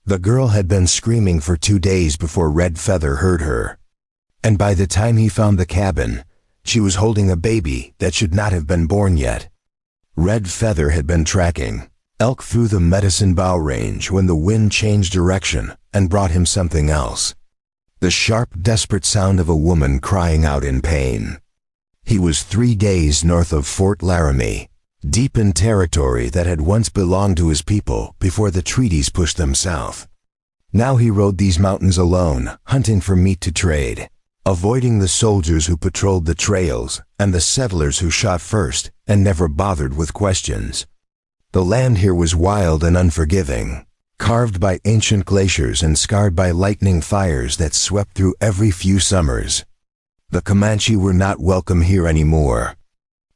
The girl had been screaming for 2 days before Red Feather heard her. And by the time he found the cabin, she was holding a baby that should not have been born yet. Red Feather had been tracking elk through the Medicine Bow Range when the wind changed direction and brought him something else. The sharp, desperate sound of a woman crying out in pain. He was 3 days north of Fort Laramie, deep in territory that had once belonged to his people before the treaties pushed them south. Now he rode these mountains alone, hunting for meat to trade, avoiding the soldiers who patrolled the trails and the settlers who shot first and never bothered with questions. The land here was wild and unforgiving, carved by ancient glaciers and scarred by lightning fires that swept through every few summers. The Comanche were not welcome here anymore.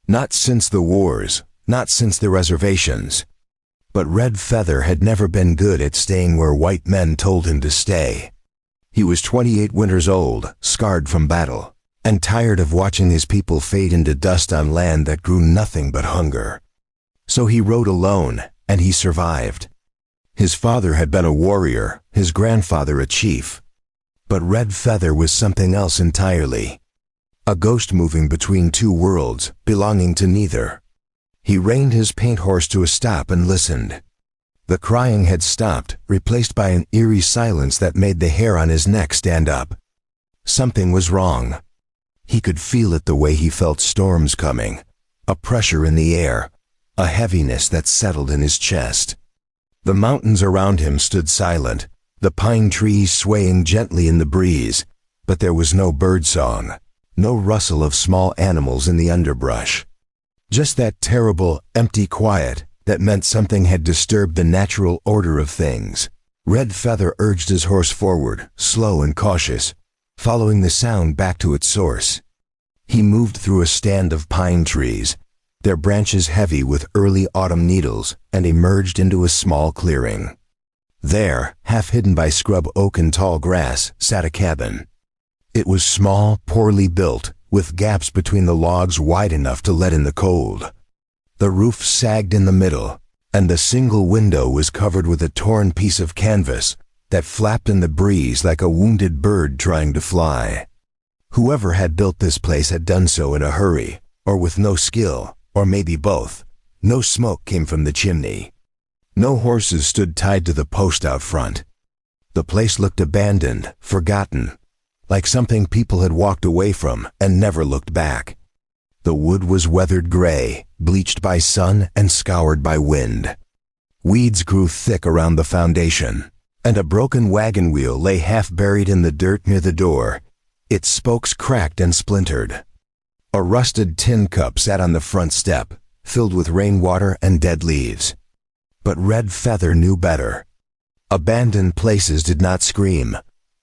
Not since the wars, not since the reservations. But Red Feather had never been good at staying where white men told him to stay. He was 28 winters old, scarred from battle, and tired of watching his people fade into dust on land that grew nothing but hunger. So he rode alone, and he survived. His father had been a warrior, his grandfather a chief. But Red Feather was something else entirely. A ghost moving between two worlds, belonging to neither. He reined his paint horse to a stop and listened. The crying had stopped, replaced by an eerie silence that made the hair on his neck stand up. Something was wrong. He could feel it the way he felt storms coming, a pressure in the air, a heaviness that settled in his chest. The mountains around him stood silent, the pine trees swaying gently in the breeze, but there was no birdsong, no rustle of small animals in the underbrush. Just that terrible, empty quiet that meant something had disturbed the natural order of things. Red Feather urged his horse forward, slow and cautious, following the sound back to its source. He moved through a stand of pine trees, their branches heavy with early autumn needles, and emerged into a small clearing. There, half hidden by scrub oak and tall grass, sat a cabin. It was small, poorly built, with gaps between the logs wide enough to let in the cold. The roof sagged in the middle, and the single window was covered with a torn piece of canvas that flapped in the breeze like a wounded bird trying to fly. Whoever had built this place had done so in a hurry, or with no skill, or maybe both. No smoke came from the chimney. No horses stood tied to the post out front. The place looked abandoned, forgotten, like something people had walked away from and never looked back. The wood was weathered gray, bleached by sun and scoured by wind. Weeds grew thick around the foundation, and a broken wagon wheel lay half buried in the dirt near the door, its spokes cracked and splintered. A rusted tin cup sat on the front step, filled with rainwater and dead leaves. But Red Feather knew better. Abandoned places did not scream.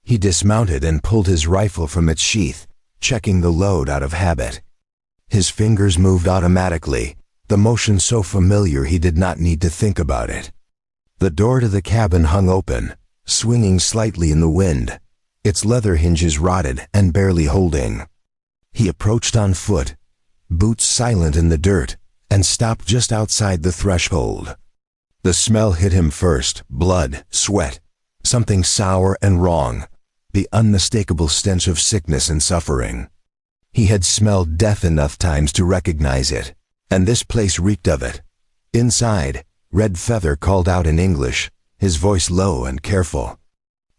He dismounted and pulled his rifle from its sheath, checking the load out of habit. His fingers moved automatically, the motion so familiar he did not need to think about it. The door to the cabin hung open, swinging slightly in the wind, its leather hinges rotted and barely holding. He approached on foot, boots silent in the dirt, and stopped just outside the threshold. The smell hit him first, blood, sweat, something sour and wrong, the unmistakable stench of sickness and suffering. He had smelled death enough times to recognize it, and this place reeked of it. Inside, Red Feather called out in English, his voice low and careful.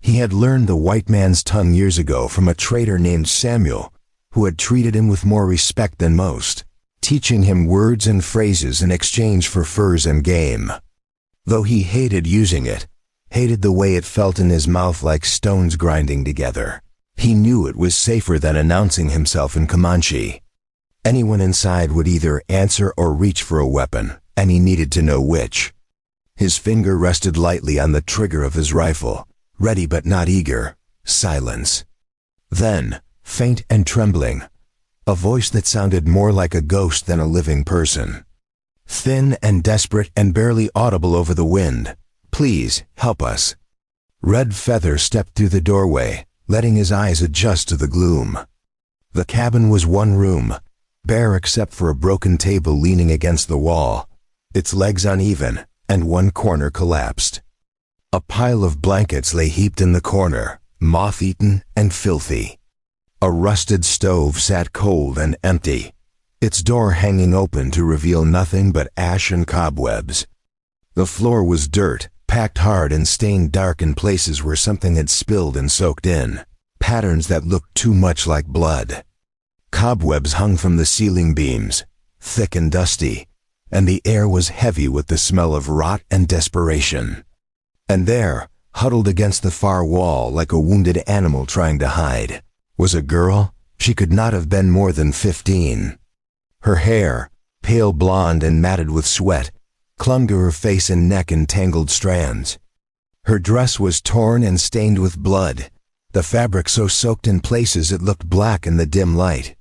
He had learned the white man's tongue years ago from a trader named Samuel, who had treated him with more respect than most, teaching him words and phrases in exchange for furs and game. Though he hated using it, hated the way it felt in his mouth like stones grinding together, he knew it was safer than announcing himself in Comanche. Anyone inside would either answer or reach for a weapon, and he needed to know which. His finger rested lightly on the trigger of his rifle, ready but not eager. Silence. Then, faint and trembling, a voice that sounded more like a ghost than a living person. Thin and desperate and barely audible over the wind. "Please, help us." Red Feather stepped through the doorway, letting his eyes adjust to the gloom. The cabin was one room, bare except for a broken table leaning against the wall, its legs uneven, and one corner collapsed. A pile of blankets lay heaped in the corner, moth-eaten and filthy. A rusted stove sat cold and empty, its door hanging open to reveal nothing but ash and cobwebs. The floor was dirt, packed hard and stained dark in places where something had spilled and soaked in, patterns that looked too much like blood. Cobwebs hung from the ceiling beams, thick and dusty, and the air was heavy with the smell of rot and desperation. And there, huddled against the far wall like a wounded animal trying to hide, was a girl. She could not have been more than 15. Her hair, pale blonde and matted with sweat, clung to her face and neck in tangled strands. Her dress was torn and stained with blood, the fabric so soaked in places it looked black in the dim light.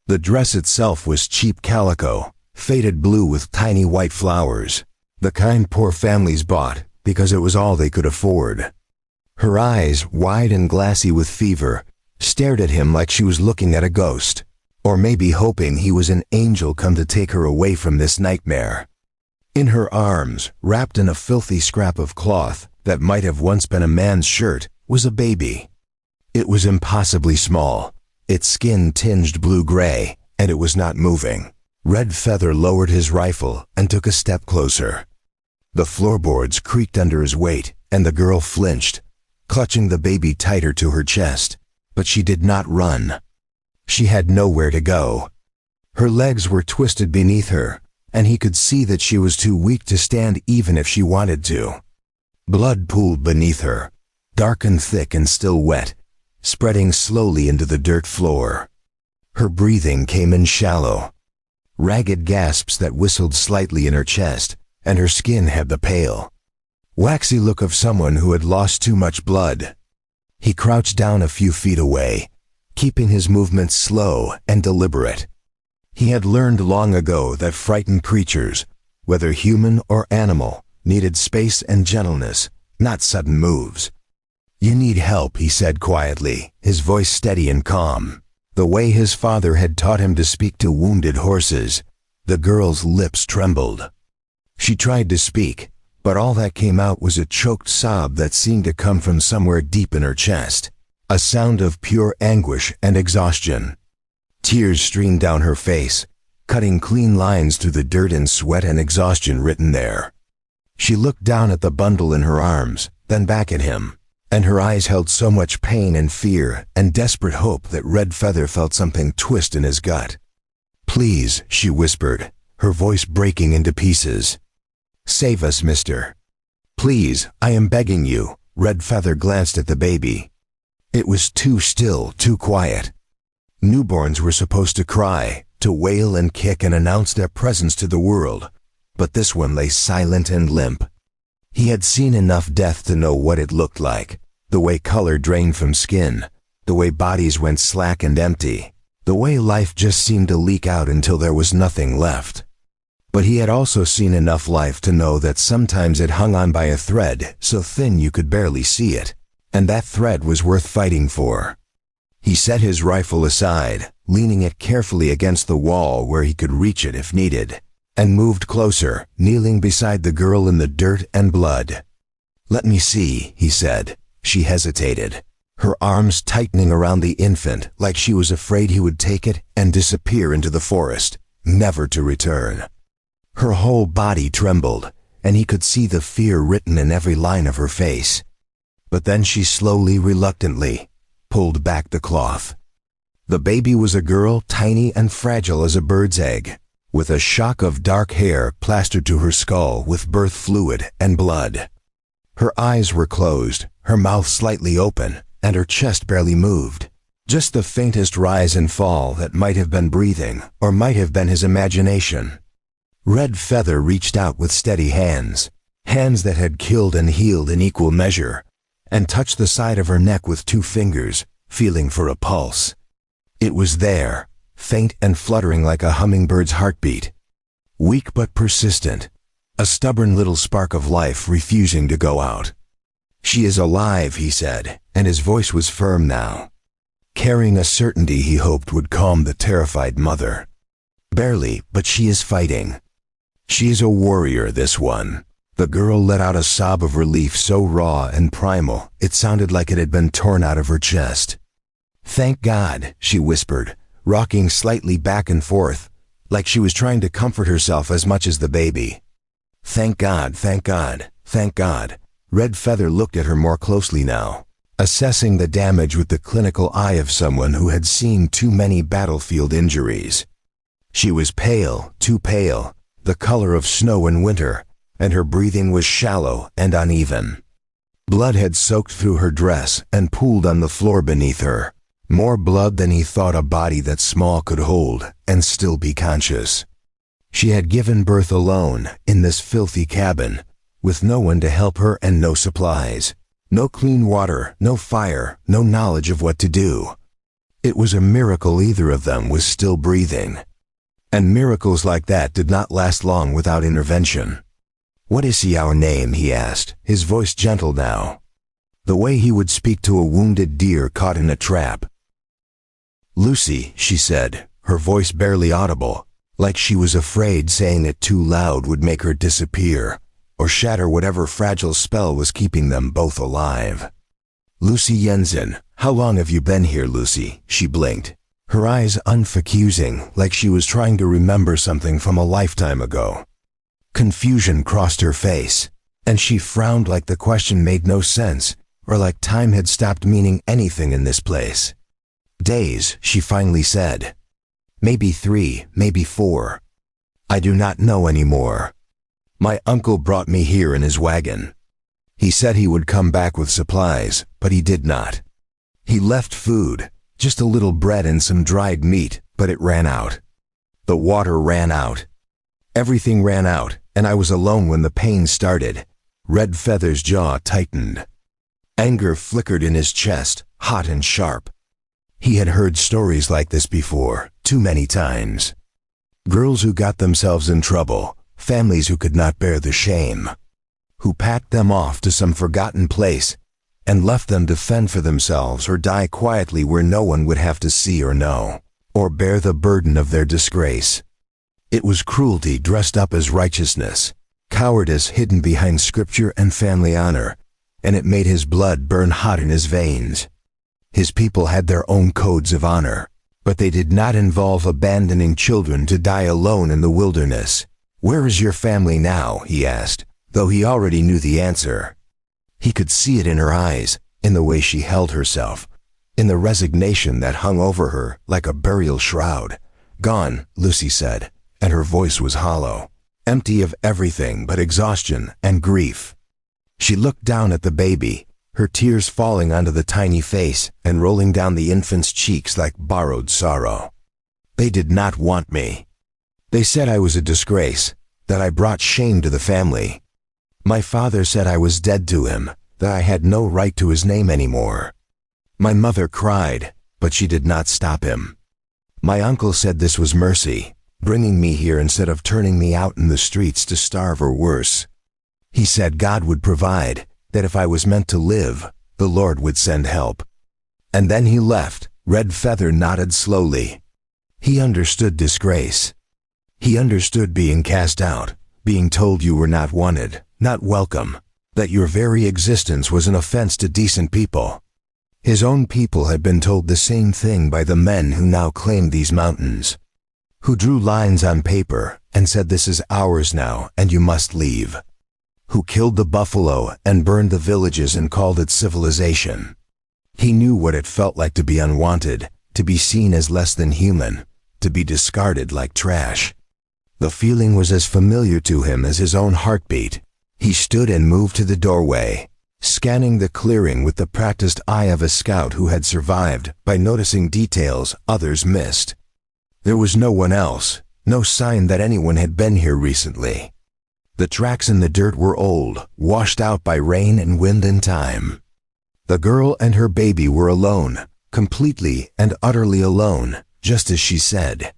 The dress itself was cheap calico, faded blue with tiny white flowers, the kind poor families bought because it was all they could afford. Her eyes, wide and glassy with fever, stared at him like she was looking at a ghost, or maybe hoping he was an angel come to take her away from this nightmare. In her arms, wrapped in a filthy scrap of cloth that might have once been a man's shirt, was a baby. It was impossibly small, its skin tinged blue-gray, and it was not moving. Red Feather lowered his rifle and took a step closer. The floorboards creaked under his weight, and the girl flinched, clutching the baby tighter to her chest. But she did not run. She had nowhere to go. Her legs were twisted beneath her, and he could see that she was too weak to stand even if she wanted to. Blood pooled beneath her, dark and thick and still wet, spreading slowly into the dirt floor. Her breathing came in shallow, ragged gasps that whistled slightly in her chest, and her skin had the pale, waxy look of someone who had lost too much blood. He crouched down a few feet away, keeping his movements slow and deliberate. He had learned long ago that frightened creatures, whether human or animal, needed space and gentleness, not sudden moves. "You need help," he said quietly, his voice steady and calm, the way his father had taught him to speak to wounded horses. The girl's lips trembled. She tried to speak, but all that came out was a choked sob that seemed to come from somewhere deep in her chest, a sound of pure anguish and exhaustion. Tears streamed down her face, cutting clean lines through the dirt and sweat and exhaustion written there. She looked down at the bundle in her arms, then back at him, and her eyes held so much pain and fear and desperate hope that Red Feather felt something twist in his gut. "Please," she whispered, her voice breaking into pieces. "Save us, mister. Please, I am begging you." Red Feather glanced at the baby. It was too still, too quiet. Newborns were supposed to cry, to wail and kick and announce their presence to the world, but this one lay silent and limp. He had seen enough death to know what it looked like, the way color drained from skin, the way bodies went slack and empty, the way life just seemed to leak out until there was nothing left. But he had also seen enough life to know that sometimes it hung on by a thread so thin you could barely see it, and that thread was worth fighting for. He set his rifle aside, leaning it carefully against the wall where he could reach it if needed, and moved closer, kneeling beside the girl in the dirt and blood. "Let me see," he said. She hesitated, her arms tightening around the infant like she was afraid he would take it and disappear into the forest, never to return. Her whole body trembled, and he could see the fear written in every line of her face. But then she slowly, reluctantly, pulled back the cloth. The baby was a girl tiny and fragile as a bird's egg, with a shock of dark hair plastered to her skull with birth fluid and blood. Her eyes were closed, her mouth slightly open, and her chest barely moved. Just the faintest rise and fall that might have been breathing, or might have been his imagination. Red Feather reached out with steady hands, hands that had killed and healed in equal measure, and touched the side of her neck with 2 fingers, feeling for a pulse. It was there, faint and fluttering like a hummingbird's heartbeat. Weak but persistent, a stubborn little spark of life refusing to go out. "She is alive," he said, and his voice was firm now, carrying a certainty he hoped would calm the terrified mother. "Barely, but she is fighting. She is a warrior, this one. The girl let out a sob of relief so raw and primal, it sounded like it had been torn out of her chest. "Thank God," she whispered, rocking slightly back and forth, like she was trying to comfort herself as much as the baby. "Thank God, thank God, thank God." Red Feather looked at her more closely now, assessing the damage with the clinical eye of someone who had seen too many battlefield injuries. She was pale, too pale, the color of snow in winter, and her breathing was shallow and uneven. Blood had soaked through her dress and pooled on the floor beneath her, more blood than he thought a body that small could hold and still be conscious. She had given birth alone in this filthy cabin, with no one to help her and no supplies, no clean water, no fire, no knowledge of what to do. It was a miracle either of them was still breathing. And miracles like that did not last long without intervention. "What is our name?" he asked, his voice gentle now, the way he would speak to a wounded deer caught in a trap. "Lucy," she said, her voice barely audible, like she was afraid saying it too loud would make her disappear, or shatter whatever fragile spell was keeping them both alive. "Lucy Jensen, how long have you been here, Lucy?" She blinked, her eyes unfocusing, like she was trying to remember something from a lifetime ago. Confusion crossed her face, and she frowned like the question made no sense, or like time had stopped meaning anything in this place. "Days," she finally said. "Maybe 3, maybe 4. I do not know anymore. My uncle brought me here in his wagon. He said he would come back with supplies, but he did not. He left food, just a little bread and some dried meat, but it ran out. The water ran out. Everything ran out, and I was alone when the pain started." Red Feather's jaw tightened. Anger flickered in his chest, hot and sharp. He had heard stories like this before, too many times. Girls who got themselves in trouble, families who could not bear the shame, who packed them off to some forgotten place and left them to fend for themselves or die quietly where no one would have to see or know, or bear the burden of their disgrace. It was cruelty dressed up as righteousness, cowardice hidden behind scripture and family honor, and it made his blood burn hot in his veins. His people had their own codes of honor, but they did not involve abandoning children to die alone in the wilderness. "Where is your family now?" he asked, though he already knew the answer. He could see it in her eyes, in the way she held herself, in the resignation that hung over her like a burial shroud. "Gone," Lucy said, and her voice was hollow, empty of everything but exhaustion and grief. She looked down at the baby, her tears falling onto the tiny face and rolling down the infant's cheeks like borrowed sorrow. "They did not want me. They said I was a disgrace, that I brought shame to the family. My father said I was dead to him, that I had no right to his name anymore. My mother cried, but she did not stop him. My uncle said this was mercy, bringing me here instead of turning me out in the streets to starve or worse. He said God would provide, that if I was meant to live, the Lord would send help. And then he left." Red Feather nodded slowly. He understood disgrace. He understood being cast out, being told you were not wanted, not welcome, that your very existence was an offense to decent people. His own people had been told the same thing by the men who now claimed these mountains, who drew lines on paper and said this is ours now and you must leave, who killed the buffalo and burned the villages and called it civilization. He knew what it felt like to be unwanted, to be seen as less than human, to be discarded like trash. The feeling was as familiar to him as his own heartbeat. He stood and moved to the doorway, scanning the clearing with the practiced eye of a scout who had survived by noticing details others missed. There was no one else, no sign that anyone had been here recently. The tracks in the dirt were old, washed out by rain and wind and time. The girl and her baby were alone, completely and utterly alone, just as she said.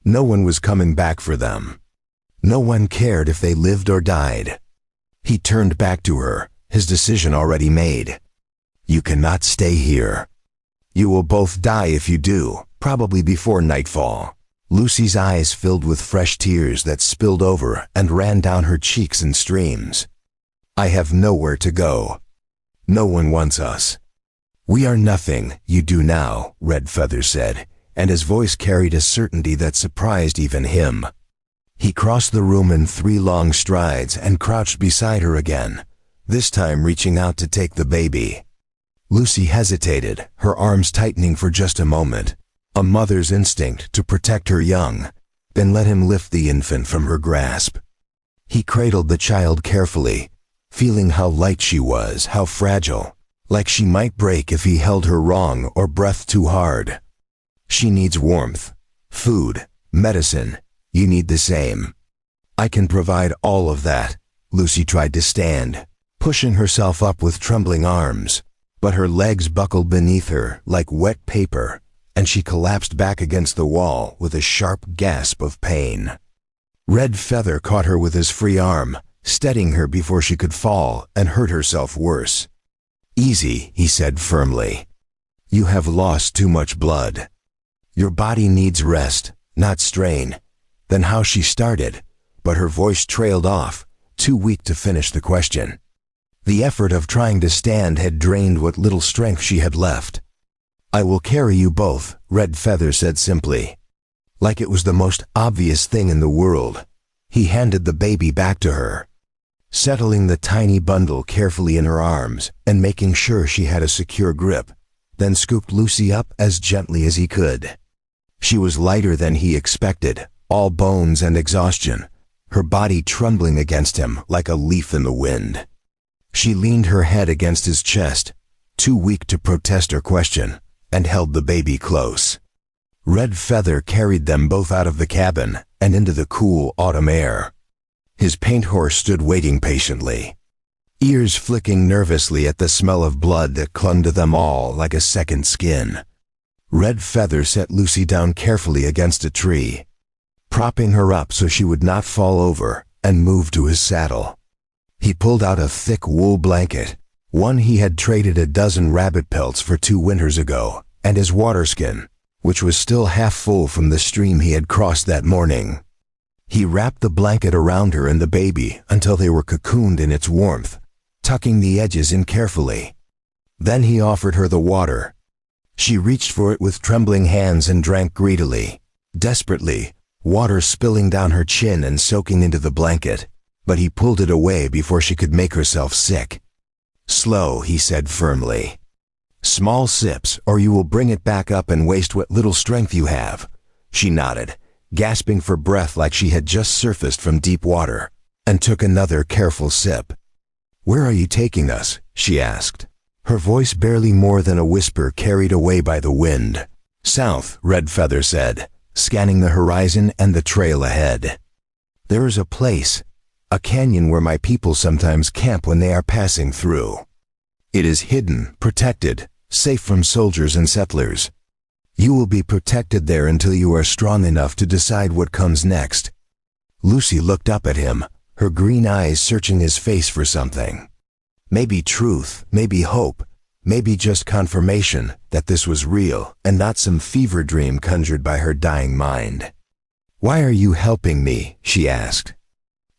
No one was coming back for them. No one cared if they lived or died. He turned back to her, his decision already made. "You cannot stay here. You will both die if you do, probably before nightfall. Lucy's eyes filled with fresh tears that spilled over and ran down her cheeks in streams. "I have nowhere to go. No one wants us." "We are nothing, you do now," Red Feather said, and his voice carried a certainty that surprised even him. He crossed the room in 3 long strides and crouched beside her again, this time reaching out to take the baby. Lucy hesitated, her arms tightening for just a moment, a mother's instinct to protect her young, then let him lift the infant from her grasp. He cradled the child carefully, feeling how light she was, how fragile, like she might break if he held her wrong or breathed too hard. "She needs warmth, food, medicine. You need the same." "I can provide all of that." Lucy tried to stand, pushing herself up with trembling arms, but her legs buckled beneath her like wet paper, and she collapsed back against the wall with a sharp gasp of pain. Red Feather caught her with his free arm, steadying her before she could fall and hurt herself worse. "Easy," he said firmly. "You have lost too much blood. Your body needs rest, not strain." Then how she started, but her voice trailed off, too weak to finish the question. The effort of trying to stand had drained what little strength she had left. "I will carry you both," Red Feather said simply. Like it was the most obvious thing in the world, he handed the baby back to her, settling the tiny bundle carefully in her arms and making sure she had a secure grip, then scooped Lucy up as gently as he could. She was lighter than he expected, all bones and exhaustion, her body trembling against him like a leaf in the wind. She leaned her head against his chest, too weak to protest or question, and held the baby close. Red Feather carried them both out of the cabin and into the cool autumn air. His paint horse stood waiting patiently, ears flicking nervously at the smell of blood that clung to them all like a second skin. Red Feather set Lucy down carefully against a tree, propping her up so she would not fall over, and moved to his saddle. He pulled out a thick wool blanket, one he had traded a dozen rabbit pelts for 2 winters ago, and his water skin, which was still half full from the stream he had crossed that morning. He wrapped the blanket around her and the baby until they were cocooned in its warmth, tucking the edges in carefully. Then he offered her the water. She reached for it with trembling hands and drank greedily, desperately, water spilling down her chin and soaking into the blanket, but he pulled it away before she could make herself sick. "Slow," he said firmly. "Small sips, or you will bring it back up and waste what little strength you have." She nodded, gasping for breath like she had just surfaced from deep water, and took another careful sip. "Where are you taking us?" she asked, her voice barely more than a whisper carried away by the wind. "South," Red Feather said, scanning the horizon and the trail ahead. "There is a place, a canyon where my people sometimes camp when they are passing through. It is hidden, protected, safe from soldiers and settlers. You will be protected there until you are strong enough to decide what comes next." Lucy looked up at him, her green eyes searching his face for something. Maybe truth, maybe hope, maybe just confirmation that this was real and not some fever dream conjured by her dying mind. "Why are you helping me?" she asked.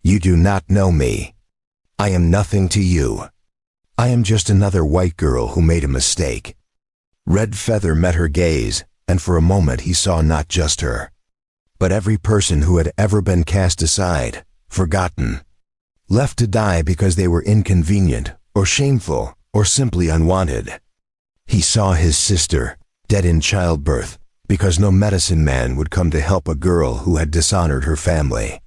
"You do not know me. I am nothing to you. I am just another white girl who made a mistake." Red Feather met her gaze, and for a moment he saw not just her, but every person who had ever been cast aside, forgotten, left to die because they were inconvenient, or shameful, or simply unwanted. He saw his sister, dead in childbirth, because no medicine man would come to help a girl who had dishonored her family.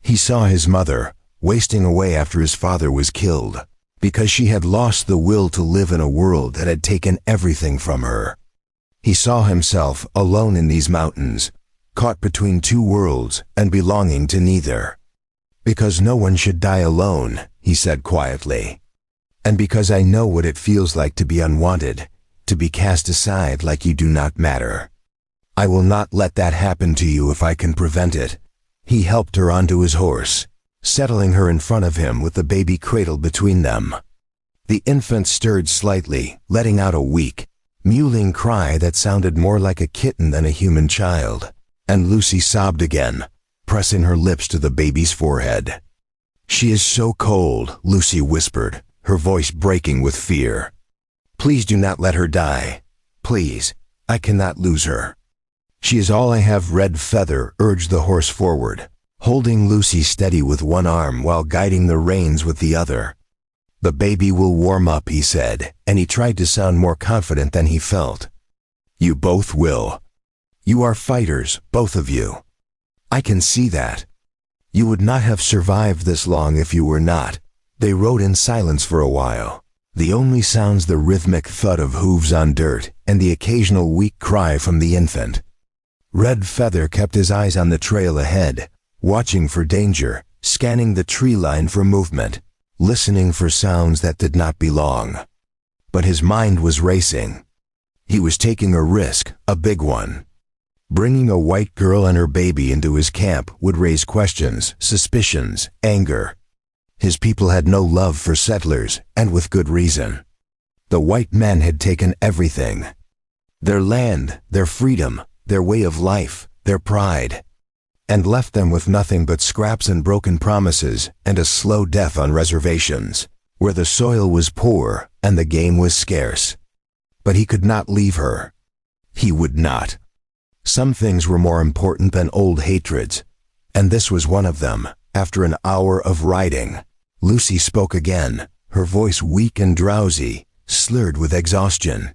He saw his mother, wasting away after his father was killed, because she had lost the will to live in a world that had taken everything from her. He saw himself alone in these mountains, caught between 2 worlds and belonging to neither. "Because no one should die alone," he said quietly. "And because I know what it feels like to be unwanted, to be cast aside like you do not matter. I will not let that happen to you if I can prevent it." He helped her onto his horse, settling her in front of him with the baby cradled between them. The infant stirred slightly, letting out a weak, mewling cry that sounded more like a kitten than a human child. And Lucy sobbed again, pressing her lips to the baby's forehead. "She is so cold," Lucy whispered, her voice breaking with fear. "Please do not let her die. Please, I cannot lose her." "She is all I have." Red Feather urged the horse forward, holding Lucy steady with one arm while guiding the reins with the other. "The baby will warm up," he said, and he tried to sound more confident than he felt. "You both will. You are fighters, both of you. I can see that. You would not have survived this long if you were not." They rode in silence for a while, the only sounds the rhythmic thud of hooves on dirt and the occasional weak cry from the infant. Red Feather kept his eyes on the trail ahead, watching for danger, scanning the tree line for movement, listening for sounds that did not belong. But his mind was racing. He was taking a risk, a big one. Bringing a white girl and her baby into his camp would raise questions, suspicions, anger. His people had no love for settlers, and with good reason. The white men had taken everything. Their land, their freedom, their way of life, their pride, and left them with nothing but scraps and broken promises and a slow death on reservations, where the soil was poor and the game was scarce. But he could not leave her. He would not. Some things were more important than old hatreds, and this was one of them. After an hour of riding, Lucy spoke again, her voice weak and drowsy, slurred with exhaustion.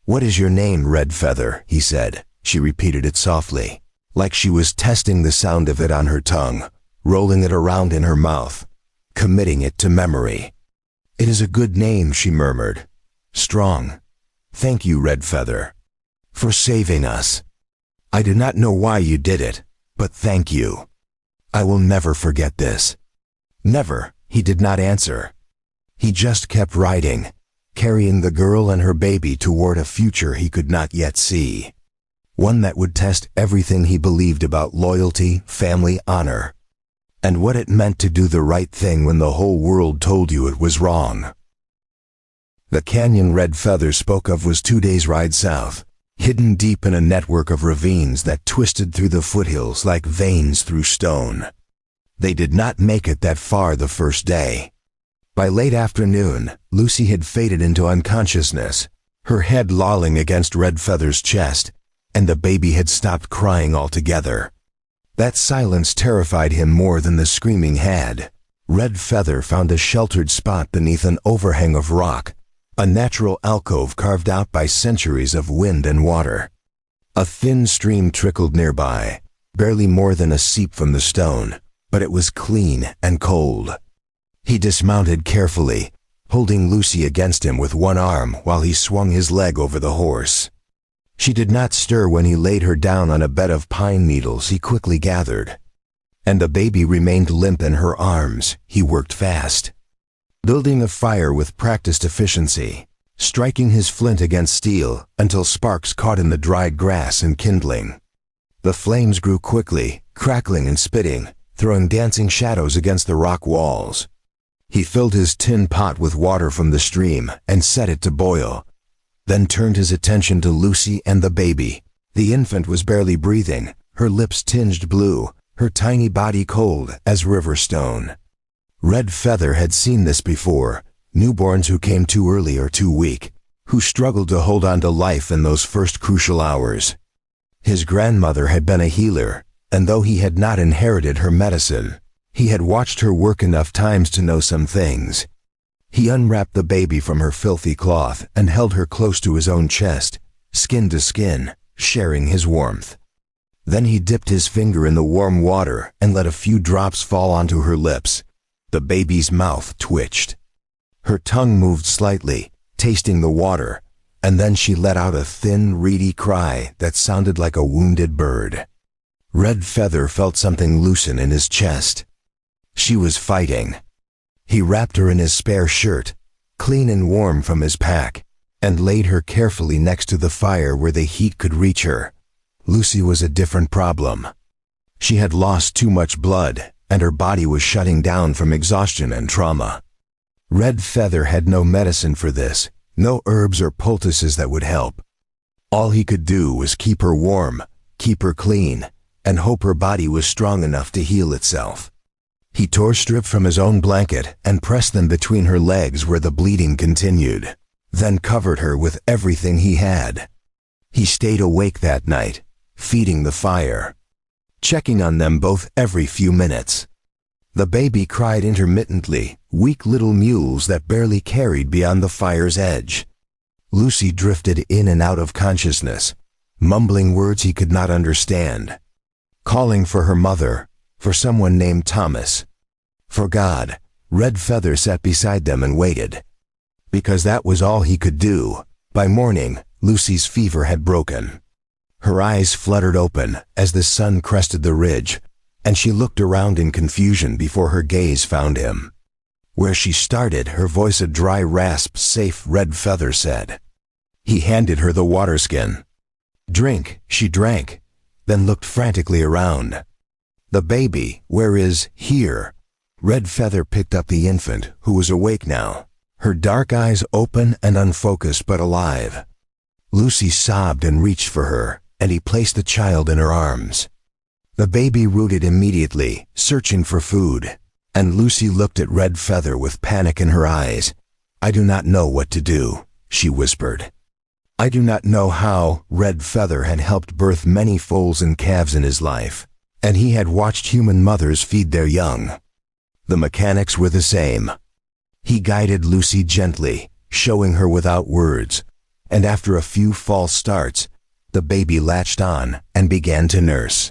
"What is your name, Red Feather?" he said. She repeated it softly, like she was testing the sound of it on her tongue, rolling it around in her mouth, committing it to memory. "It is a good name," she murmured. "Strong. Thank you, Red Feather, for saving us. I do not know why you did it, but thank you. I will never forget this." "Never." He did not answer. He just kept riding, carrying the girl and her baby toward a future he could not yet see. One that would test everything he believed about loyalty, family, honor, and what it meant to do the right thing when the whole world told you it was wrong. The canyon Red Feather spoke of was 2 days' ride south, hidden deep in a network of ravines that twisted through the foothills like veins through stone. They did not make it that far the first day. By late afternoon, Lucy had faded into unconsciousness, her head lolling against Red Feather's chest, and the baby had stopped crying altogether. That silence terrified him more than the screaming had. Red Feather found a sheltered spot beneath an overhang of rock, a natural alcove carved out by centuries of wind and water. A thin stream trickled nearby, barely more than a seep from the stone, but it was clean and cold. He dismounted carefully, holding Lucy against him with one arm while he swung his leg over the horse. She did not stir when he laid her down on a bed of pine needles he quickly gathered. And the baby remained limp in her arms. He worked fast, building a fire with practiced efficiency, striking his flint against steel until sparks caught in the dried grass and kindling. The flames grew quickly, crackling and spitting, throwing dancing shadows against the rock walls. He filled his tin pot with water from the stream and set it to boil, then turned his attention to Lucy and the baby. The infant was barely breathing, her lips tinged blue, her tiny body cold as river stone. Red Feather had seen this before, newborns who came too early or too weak, who struggled to hold on to life in those first crucial hours. His grandmother had been a healer, and though he had not inherited her medicine, he had watched her work enough times to know some things. He unwrapped the baby from her filthy cloth and held her close to his own chest, skin to skin, sharing his warmth. Then he dipped his finger in the warm water and let a few drops fall onto her lips. The baby's mouth twitched. Her tongue moved slightly, tasting the water, and then she let out a thin, reedy cry that sounded like a wounded bird. Red Feather felt something loosen in his chest. She was fighting. He wrapped her in his spare shirt, clean and warm from his pack, and laid her carefully next to the fire where the heat could reach her. Lucy was a different problem. She had lost too much blood, and her body was shutting down from exhaustion and trauma. Red Feather had no medicine for this, no herbs or poultices that would help. All he could do was keep her warm, keep her clean, and hope her body was strong enough to heal itself. He tore strips from his own blanket and pressed them between her legs where the bleeding continued, then covered her with everything he had. He stayed awake that night, feeding the fire, checking on them both every few minutes. The baby cried intermittently, weak little mewls that barely carried beyond the fire's edge. Lucy drifted in and out of consciousness, mumbling words he could not understand, calling for her mother, for someone named Thomas. For God, Red Feather sat beside them and waited. Because that was all he could do. By morning, Lucy's fever had broken. Her eyes fluttered open as the sun crested the ridge, and she looked around in confusion before her gaze found him. Where she started, her voice a dry rasp, "Safe," Red Feather said. He handed her the water skin. "Drink," she drank, then looked frantically around. "The baby, where is here?" Red Feather picked up the infant, who was awake now, her dark eyes open and unfocused but alive. Lucy sobbed and reached for her, and he placed the child in her arms. The baby rooted immediately, searching for food, and Lucy looked at Red Feather with panic in her eyes. "I do not know what to do," she whispered. I do not know how. Red Feather had helped birth many foals and calves in his life, and he had watched human mothers feed their young. The mechanics were the same. He guided Lucy gently, showing her without words, and after a few false starts, the baby latched on and began to nurse.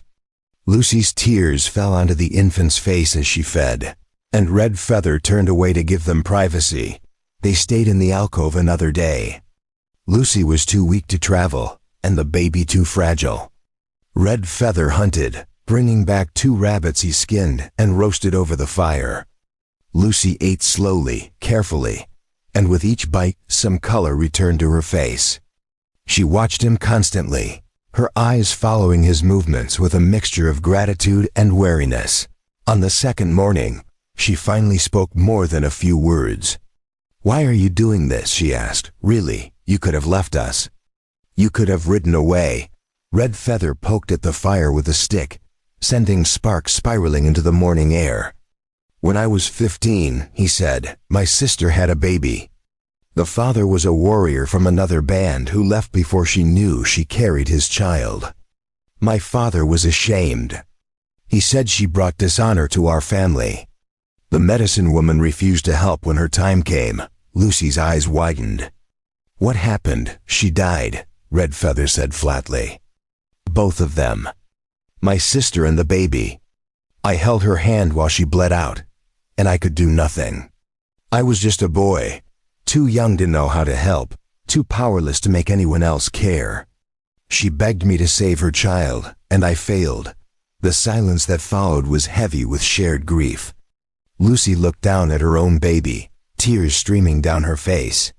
Lucy's tears fell onto the infant's face as she fed, and Red Feather turned away to give them privacy. They stayed in the alcove another day. Lucy was too weak to travel, and the baby too fragile. Red Feather hunted, bringing back 2 rabbits he skinned and roasted over the fire. Lucy ate slowly, carefully, and with each bite, some color returned to her face. She watched him constantly, her eyes following his movements with a mixture of gratitude and wariness. On the second morning, she finally spoke more than a few words. "Why are you doing this?" she asked. "Really, you could have left us. You could have ridden away." Red Feather poked at the fire with a stick, sending sparks spiraling into the morning air. "When I was 15, he said, my sister had a baby. The father was a warrior from another band who left before she knew she carried his child. My father was ashamed. He said she brought dishonor to our family. The medicine woman refused to help when her time came." Lucy's eyes widened. "What happened?" "She died," Red Feather said flatly. "Both of them. My sister and the baby. I held her hand while she bled out, and I could do nothing. I was just a boy, too young to know how to help, too powerless to make anyone else care. She begged me to save her child, and I failed." The silence that followed was heavy with shared grief. Lucy looked down at her own baby, tears streaming down her face.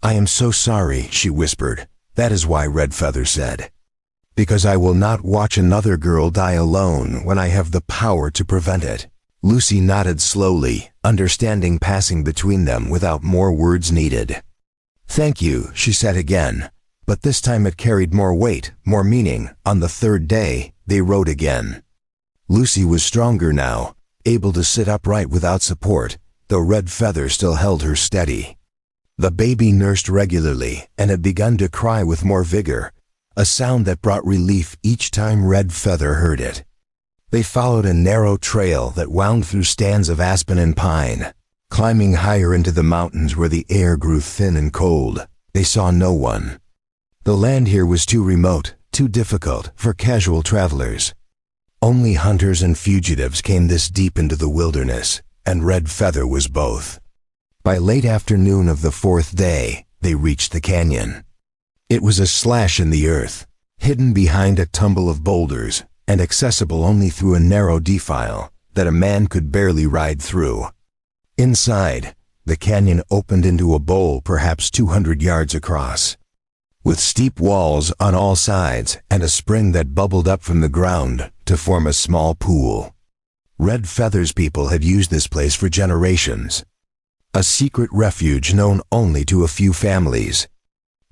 "I am so sorry," she whispered. "That is why," Red Feather said. "Because I will not watch another girl die alone when I have the power to prevent it." Lucy nodded slowly, understanding passing between them without more words needed. "Thank you," she said again, but this time it carried more weight, more meaning. On the third day, they rode again. Lucy was stronger now, able to sit upright without support, though Red Feather still held her steady. The baby nursed regularly and had begun to cry with more vigor, a sound that brought relief each time Red Feather heard it. They followed a narrow trail that wound through stands of aspen and pine. Climbing higher into the mountains where the air grew thin and cold, they saw no one. The land here was too remote, too difficult for casual travelers. Only hunters and fugitives came this deep into the wilderness, and Red Feather was both. By late afternoon of the 4th day, they reached the canyon. It was a slash in the earth, hidden behind a tumble of boulders, and accessible only through a narrow defile that a man could barely ride through. Inside, the canyon opened into a bowl perhaps 200 yards across, with steep walls on all sides and a spring that bubbled up from the ground to form a small pool. Red Feather's people had used this place for generations, a secret refuge known only to a few families.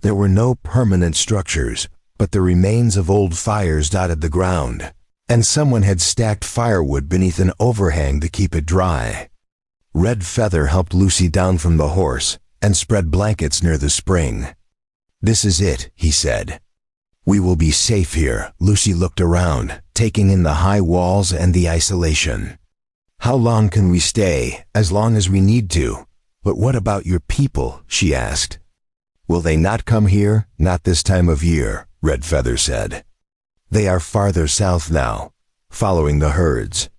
There were no permanent structures, but the remains of old fires dotted the ground, and someone had stacked firewood beneath an overhang to keep it dry. Red Feather helped Lucy down from the horse and spread blankets near the spring. "This is it," he said. "We will be safe here." Lucy looked around, taking in the high walls and the isolation. "How long can we stay?" "As long as we need to." "But what about your people?" she asked. "Will they not come here?" "Not this time of year," Red Feather said. "They are farther south now, following the herds."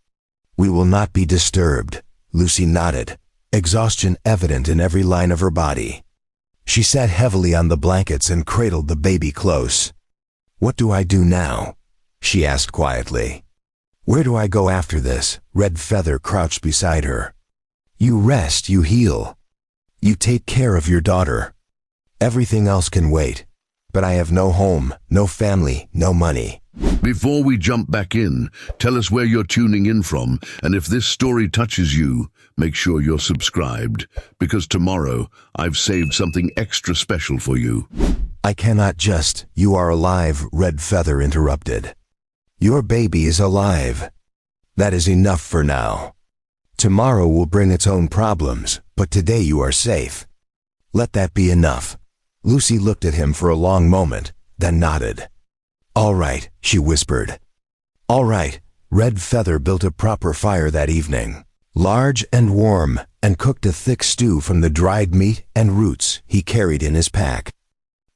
"We will not be disturbed." Lucy nodded, exhaustion evident in every line of her body. She sat heavily on the blankets and cradled the baby close. "What do I do now?" she asked quietly. "Where do I go after this?" Red Feather crouched beside her. "You rest, you heal. You take care of your daughter. Everything else can wait. But I have no home, no family, no money." Before we jump back in, tell us where you're tuning in from, and if this story touches you, make sure you're subscribed, because tomorrow I've saved something extra special for you. "I cannot just. You are alive," Red Feather interrupted. "Your baby is alive. That is enough for now. Tomorrow will bring its own problems, but today you are safe. Let that be enough." Lucy looked at him for a long moment, then nodded. "All right," she whispered. "All right." Red Feather built a proper fire that evening, large and warm, and cooked a thick stew from the dried meat and roots he carried in his pack.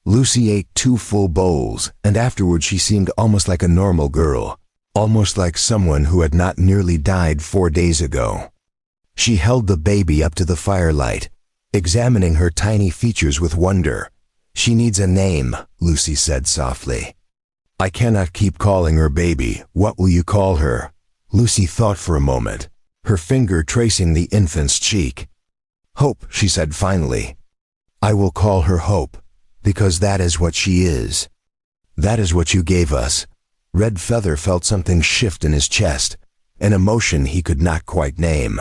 Lucy ate 2 full bowls, and afterward she seemed almost like a normal girl, almost like someone who had not nearly died 4 days ago. She held the baby up to the firelight, examining her tiny features with wonder. "She needs a name," Lucy said softly. "I cannot keep calling her baby. What will you call her?" Lucy thought for a moment, her finger tracing the infant's cheek. "Hope," she said finally. "I will call her Hope, because that is what she is. That is what you gave us." Red Feather felt something shift in his chest, an emotion he could not quite name.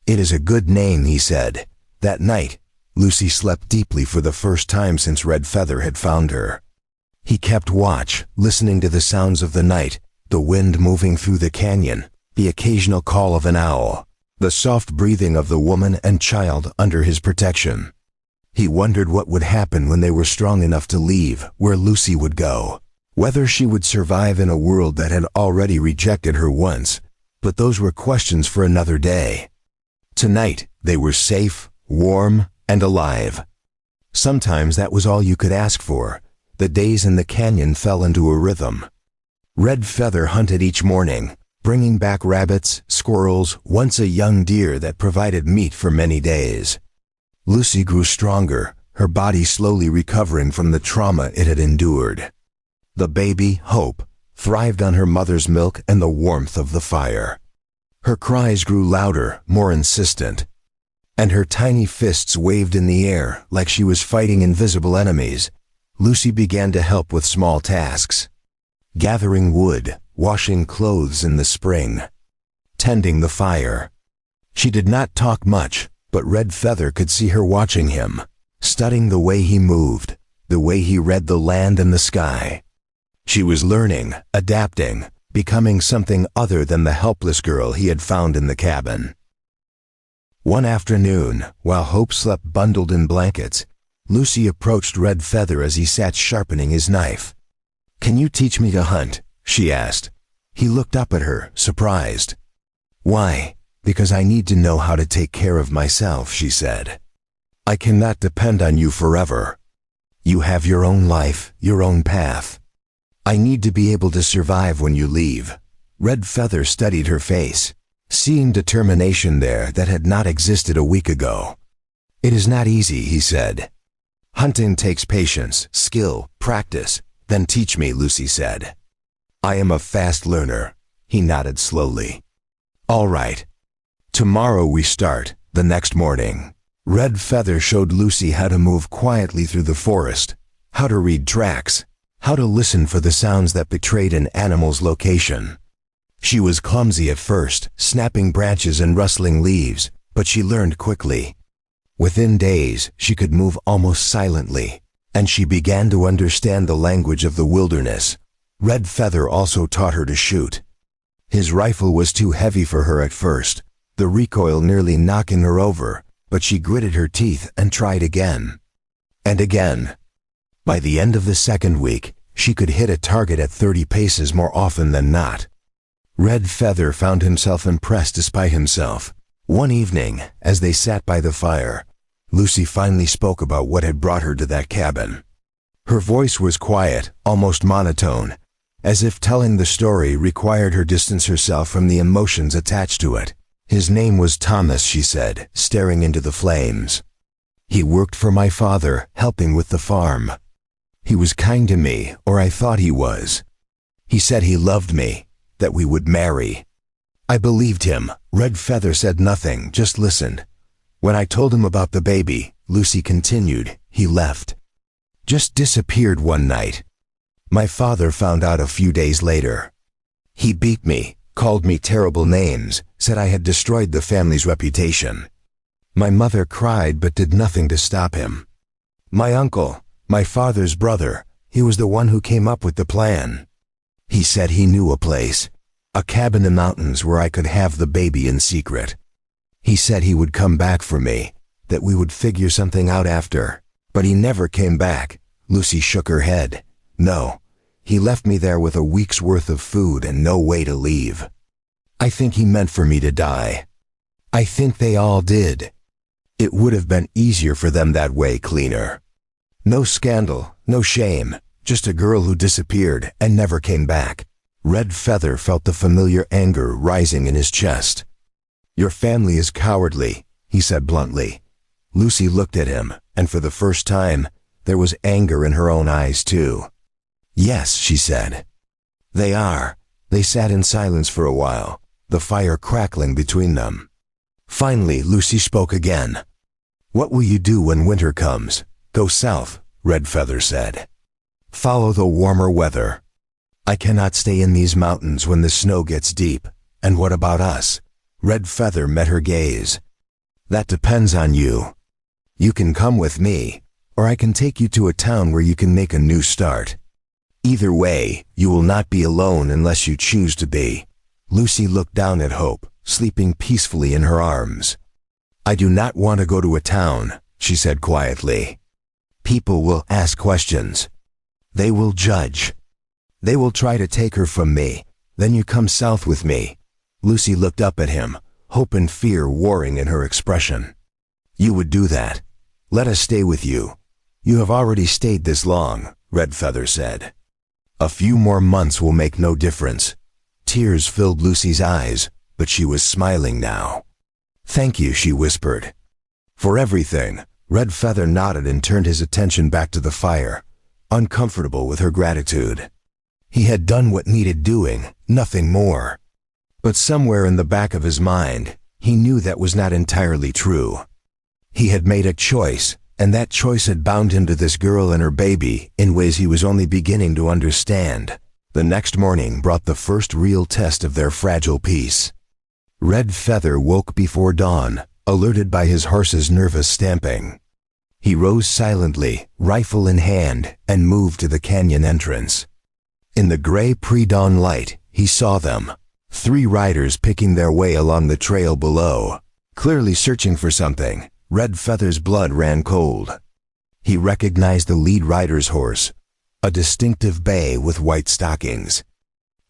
"It is a good name," he said. That night, Lucy slept deeply for the first time since Red Feather had found her. He kept watch, listening to the sounds of the night, the wind moving through the canyon, the occasional call of an owl, the soft breathing of the woman and child under his protection. He wondered what would happen when they were strong enough to leave, where Lucy would go, whether she would survive in a world that had already rejected her once, but those were questions for another day. Tonight, they were safe, warm, and alive. Sometimes that was all you could ask for. The days in the canyon fell into a rhythm. Red Feather hunted each morning, bringing back rabbits, squirrels, once a young deer that provided meat for many days. Lucy grew stronger, her body slowly recovering from the trauma it had endured. The baby, Hope, thrived on her mother's milk and the warmth of the fire. Her cries grew louder, more insistent, and her tiny fists waved in the air like she was fighting invisible enemies. Lucy began to help with small tasks, gathering wood, washing clothes in the spring, tending the fire. She did not talk much, but Red Feather could see her watching him, studying the way he moved, the way he read the land and the sky. She was learning, adapting, becoming something other than the helpless girl he had found in the cabin. One afternoon, while Hope slept bundled in blankets, Lucy approached Red Feather as he sat sharpening his knife. "Can you teach me to hunt?" she asked. He looked up at her, surprised. "Why?" "Because I need to know how to take care of myself," she said. "I cannot depend on you forever. You have your own life, your own path. I need to be able to survive when you leave." Red Feather studied her face, seeing determination there that had not existed a week ago. "It is not easy," he said. "Hunting takes patience, skill, practice. Then teach me," Lucy said. "I am a fast learner." He nodded slowly. "All right. Tomorrow we start." The next morning, Red Feather showed Lucy how to move quietly through the forest, how to read tracks, how to listen for the sounds that betrayed an animal's location. She was clumsy at first, snapping branches and rustling leaves, but she learned quickly. Within days, she could move almost silently, and she began to understand the language of the wilderness. Red Feather also taught her to shoot. His rifle was too heavy for her at first, the recoil nearly knocking her over, but she gritted her teeth and tried again. And again. By the end of the second week, she could hit a target at 30 paces more often than not. Red Feather found himself impressed despite himself. One evening, as they sat by the fire, Lucy finally spoke about what had brought her to that cabin. Her voice was quiet, almost monotone, as if telling the story required her distance herself from the emotions attached to it. His name was Thomas, she said, staring into the flames. He worked for my father, helping with the farm. He was kind to me, or I thought he was. He said he loved me, that we would marry. I believed him. Red Feather said nothing, just listened. When I told him about the baby, Lucy continued, he left. Just disappeared one night. My father found out a few days later. He beat me, called me terrible names, said I had destroyed the family's reputation. My mother cried but did nothing to stop him. My uncle, my father's brother, he was the one who came up with the plan. He said he knew a place, a cabin in the mountains where I could have the baby in secret. He said he would come back for me, that we would figure something out after. But he never came back. Lucy shook her head. No, he left me there with a week's worth of food and no way to leave. I think he meant for me to die. I think they all did. It would have been easier for them that way, cleaner. No scandal, no shame, just a girl who disappeared and never came back. Red Feather felt the familiar anger rising in his chest. Your family is cowardly, he said bluntly. Lucy looked at him, and for the first time, there was anger in her own eyes too. Yes, she said. They are. They sat in silence for a while, the fire crackling between them. Finally, Lucy spoke again. What will you do when winter comes? Go south, Red Feather said. Follow the warmer weather. I cannot stay in these mountains when the snow gets deep. And what about us? Red Feather met her gaze. That depends on you. You can come with me, or I can take you to a town where you can make a new start. Either way, you will not be alone unless you choose to be. Lucy looked down at Hope, sleeping peacefully in her arms. I do not want to go to a town, she said quietly. People will ask questions. They will judge. They will try to take her from me. Then you come south with me. Lucy looked up at him, hope and fear warring in her expression. You would do that. Let us stay with you. You have already stayed this long, Red Feather said. A few more months will make no difference. Tears filled Lucy's eyes, but she was smiling now. Thank you, she whispered. For everything. Red Feather nodded and turned his attention back to the fire, uncomfortable with her gratitude. He had done what needed doing, nothing more. But somewhere in the back of his mind, he knew that was not entirely true. He had made a choice, and that choice had bound him to this girl and her baby in ways he was only beginning to understand. The next morning brought the first real test of their fragile peace. Red Feather woke before dawn, alerted by his horse's nervous stamping. He rose silently, rifle in hand, and moved to the canyon entrance. In the gray pre-dawn light, he saw them, 3 riders picking their way along the trail below, clearly searching for something. Red Feather's blood ran cold. He recognized the lead rider's horse, a distinctive bay with white stockings.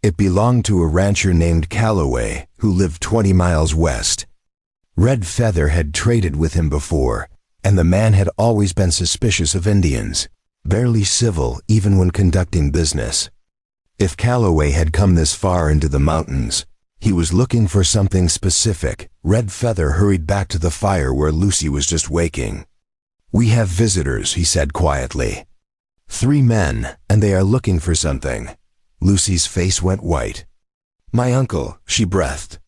It belonged to a rancher named Calloway, who lived 20 miles west. Red Feather had traded with him before, and the man had always been suspicious of Indians, barely civil even when conducting business. If Calloway had come this far into the mountains, he was looking for something specific. Red Feather hurried back to the fire where Lucy was just waking. We have visitors, he said quietly. 3 men, and they are looking for something. Lucy's face went white. My uncle, she breathed.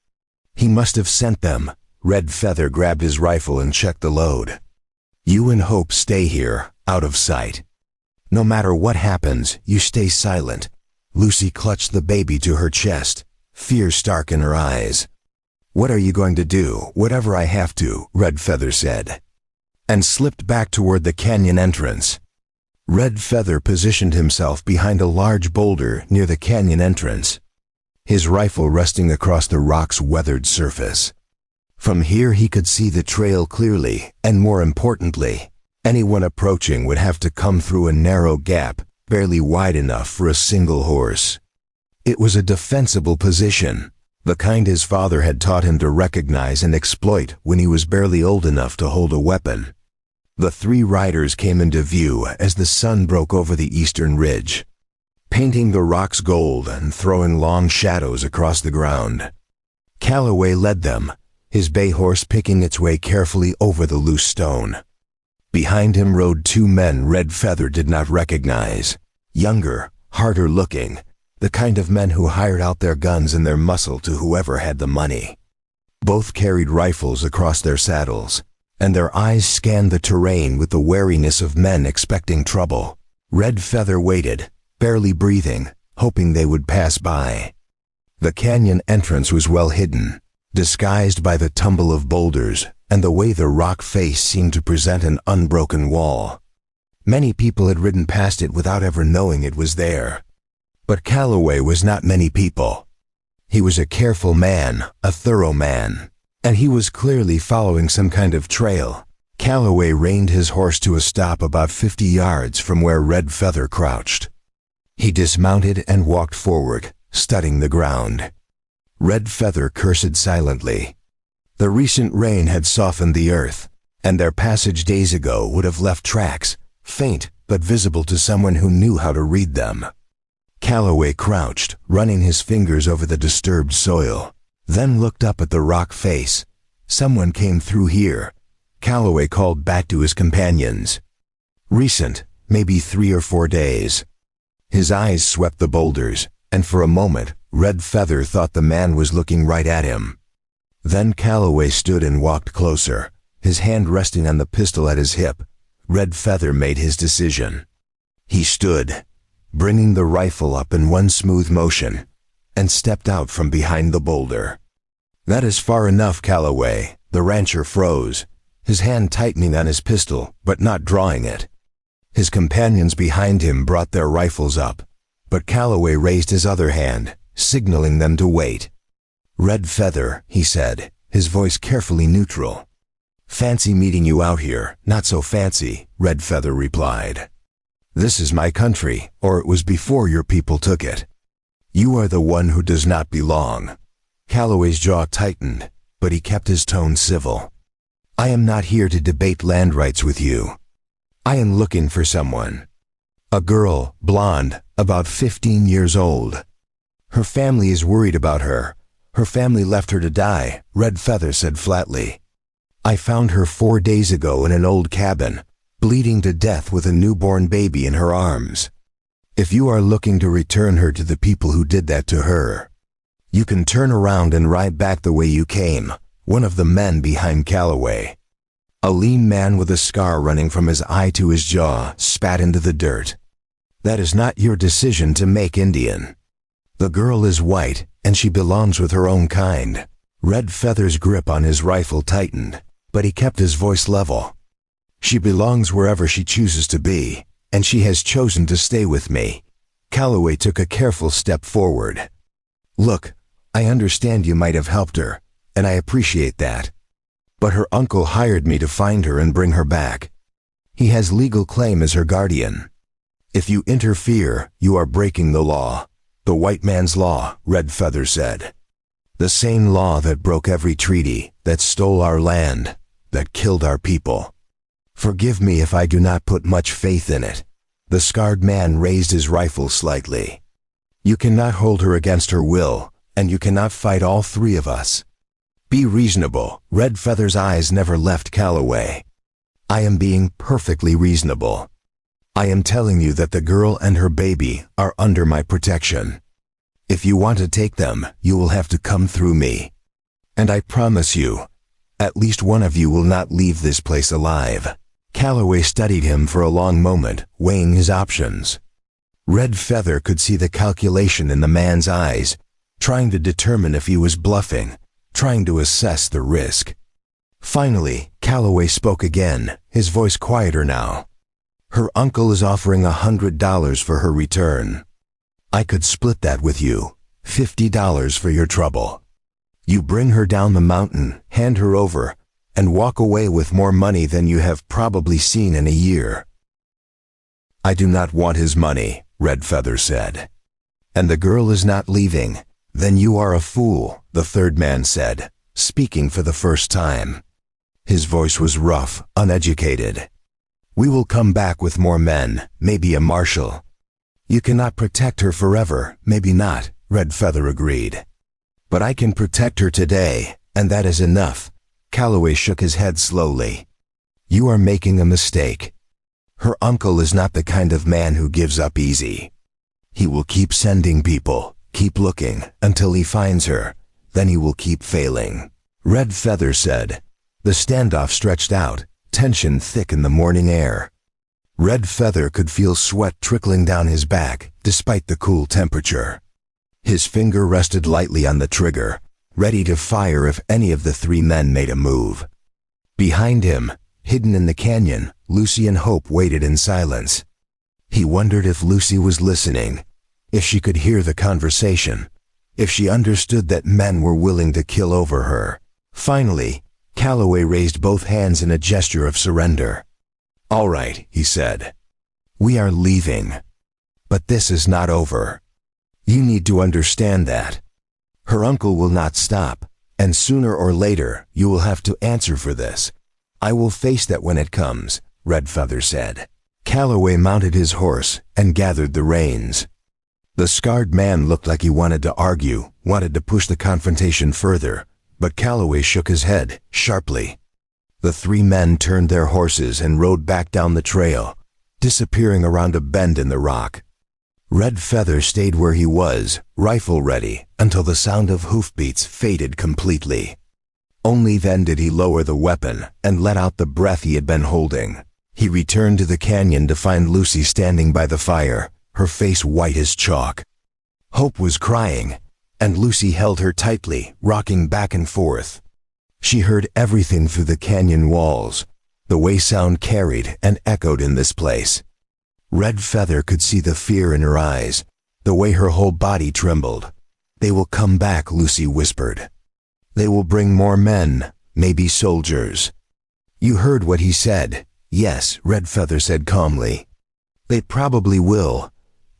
He must have sent them. Red Feather grabbed his rifle and checked the load. You and Hope stay here, out of sight. No matter what happens, you stay silent. Lucy clutched the baby to her chest, fear stark in her eyes. What are you going to do? Whatever I have to, Red Feather said, and slipped back toward the canyon entrance. Red Feather positioned himself behind a large boulder near the canyon entrance. his rifle resting across the rock's weathered surface. From here he could see the trail clearly, and more importantly, anyone approaching would have to come through a narrow gap, barely wide enough for a single horse. It was a defensible position, the kind his father had taught him to recognize and exploit when he was barely old enough to hold a weapon. The three riders came into view as the sun broke over the eastern ridge, painting the rocks gold and throwing long shadows across the ground. Calloway led them, his bay horse picking its way carefully over the loose stone. Behind him rode two men Red Feather did not recognize, younger, harder looking, the kind of men who hired out their guns and their muscle to whoever had the money. Both carried rifles across their saddles, and their eyes scanned the terrain with the wariness of men expecting trouble. Red Feather waited, barely breathing, hoping they would pass by. The canyon entrance was well hidden, disguised by the tumble of boulders and the way the rock face seemed to present an unbroken wall. Many people had ridden past it without ever knowing it was there. But Calloway was not many people. He was a careful man, a thorough man, and he was clearly following some kind of trail. Calloway reined his horse to a stop about 50 yards from where Red Feather crouched. He dismounted and walked forward, studying the ground. Red Feather cursed silently. The recent rain had softened the earth, and their passage days ago would have left tracks, faint but visible to someone who knew how to read them. Calloway crouched, running his fingers over the disturbed soil, then looked up at the rock face. Someone came through here. Calloway called back to his companions. Recent, maybe 3 or 4 days. His eyes swept the boulders, and for a moment, Red Feather thought the man was looking right at him. Then Calloway stood and walked closer, his hand resting on the pistol at his hip. Red Feather made his decision. He stood, bringing the rifle up in one smooth motion, and stepped out from behind the boulder. "That is far enough, Calloway." The rancher froze, his hand tightening on his pistol, but not drawing it. His companions behind him brought their rifles up, but Calloway raised his other hand, signaling them to wait. "Red Feather," he said, his voice carefully neutral. "Fancy meeting you out here, not so fancy," Red Feather replied. "This is my country, or it was before your people took it. You are the one who does not belong." Calloway's jaw tightened, but he kept his tone civil. "I am not here to debate land rights with you. I am looking for someone. A girl, blonde, about 15 years old. Her family is worried about her. Her family left her to die," Red Feather said flatly. "I found her 4 days ago in an old cabin, bleeding to death with a newborn baby in her arms. If you are looking to return her to the people who did that to her, you can turn around and ride back the way you came," one of the men behind Calloway, a lean man with a scar running from his eye to his jaw, spat into the dirt. "That is not your decision to make, Indian. The girl is white, and she belongs with her own kind." Red Feather's grip on his rifle tightened, but he kept his voice level. "She belongs wherever she chooses to be, and she has chosen to stay with me." Calloway took a careful step forward. "Look, I understand you might have helped her, and I appreciate that. But her uncle hired me to find her and bring her back. He has legal claim as her guardian. If you interfere, you are breaking the law. The white man's law," Red Feather said. "The same law that broke every treaty, that stole our land, that killed our people. Forgive me if I do not put much faith in it." The scarred man raised his rifle slightly. "You cannot hold her against her will, and you cannot fight all 3 of us. Be reasonable." Red Feather's eyes never left Calloway. "I am being perfectly reasonable. I am telling you that the girl and her baby are under my protection. If you want to take them, you will have to come through me. And I promise you, at least one of you will not leave this place alive." Calloway studied him for a long moment, weighing his options. Red Feather could see the calculation in the man's eyes, trying to determine if he was bluffing, trying to assess the risk. Finally, Calloway spoke again, his voice quieter now. "Her uncle is offering $100 for her return. I could split that with you, $50 for your trouble. You bring her down the mountain, hand her over, and walk away with more money than you have probably seen in a year." "I do not want his money," Red Feather said. "And the girl is not leaving. Then you are a fool," the third man said, speaking for the first time. His voice was rough, uneducated. "We will come back with more men, maybe a marshal." "You cannot protect her forever, maybe not," Red Feather agreed. "But I can protect her today, and that is enough." Calloway shook his head slowly. "You are making a mistake. Her uncle is not the kind of man who gives up easy. He will keep sending people, keep looking, until he finds her. Then he will keep failing." Red Feather said. The standoff stretched out, tension thick in the morning air. Red Feather could feel sweat trickling down his back, despite the cool temperature. His finger rested lightly on the trigger, ready to fire if any of the three men made a move. Behind him, hidden in the canyon, Lucy and Hope waited in silence. He wondered if Lucy was listening, if she could hear the conversation, if she understood that men were willing to kill over her. Finally, Calloway raised both hands in a gesture of surrender. "All right," he said. "We are leaving. But this is not over. You need to understand that. Her uncle will not stop, and sooner or later you will have to answer for this." "I will face that when it comes," Red Feather said. Calloway mounted his horse and gathered the reins. The scarred man looked like he wanted to argue, wanted to push the confrontation further, but Calloway shook his head, sharply. The three men turned their horses and rode back down the trail, disappearing around a bend in the rock. Red Feather stayed where he was, rifle ready, until the sound of hoofbeats faded completely. Only then did he lower the weapon and let out the breath he had been holding. He returned to the canyon to find Lucy standing by the fire, her face white as chalk. Hope was crying, and Lucy held her tightly, rocking back and forth. She heard everything through the canyon walls, the way sound carried and echoed in this place. Red Feather could see the fear in her eyes, the way her whole body trembled. "They will come back," Lucy whispered. "They will bring more men, maybe soldiers." "You heard what he said." "Yes," Red Feather said calmly. "They probably will.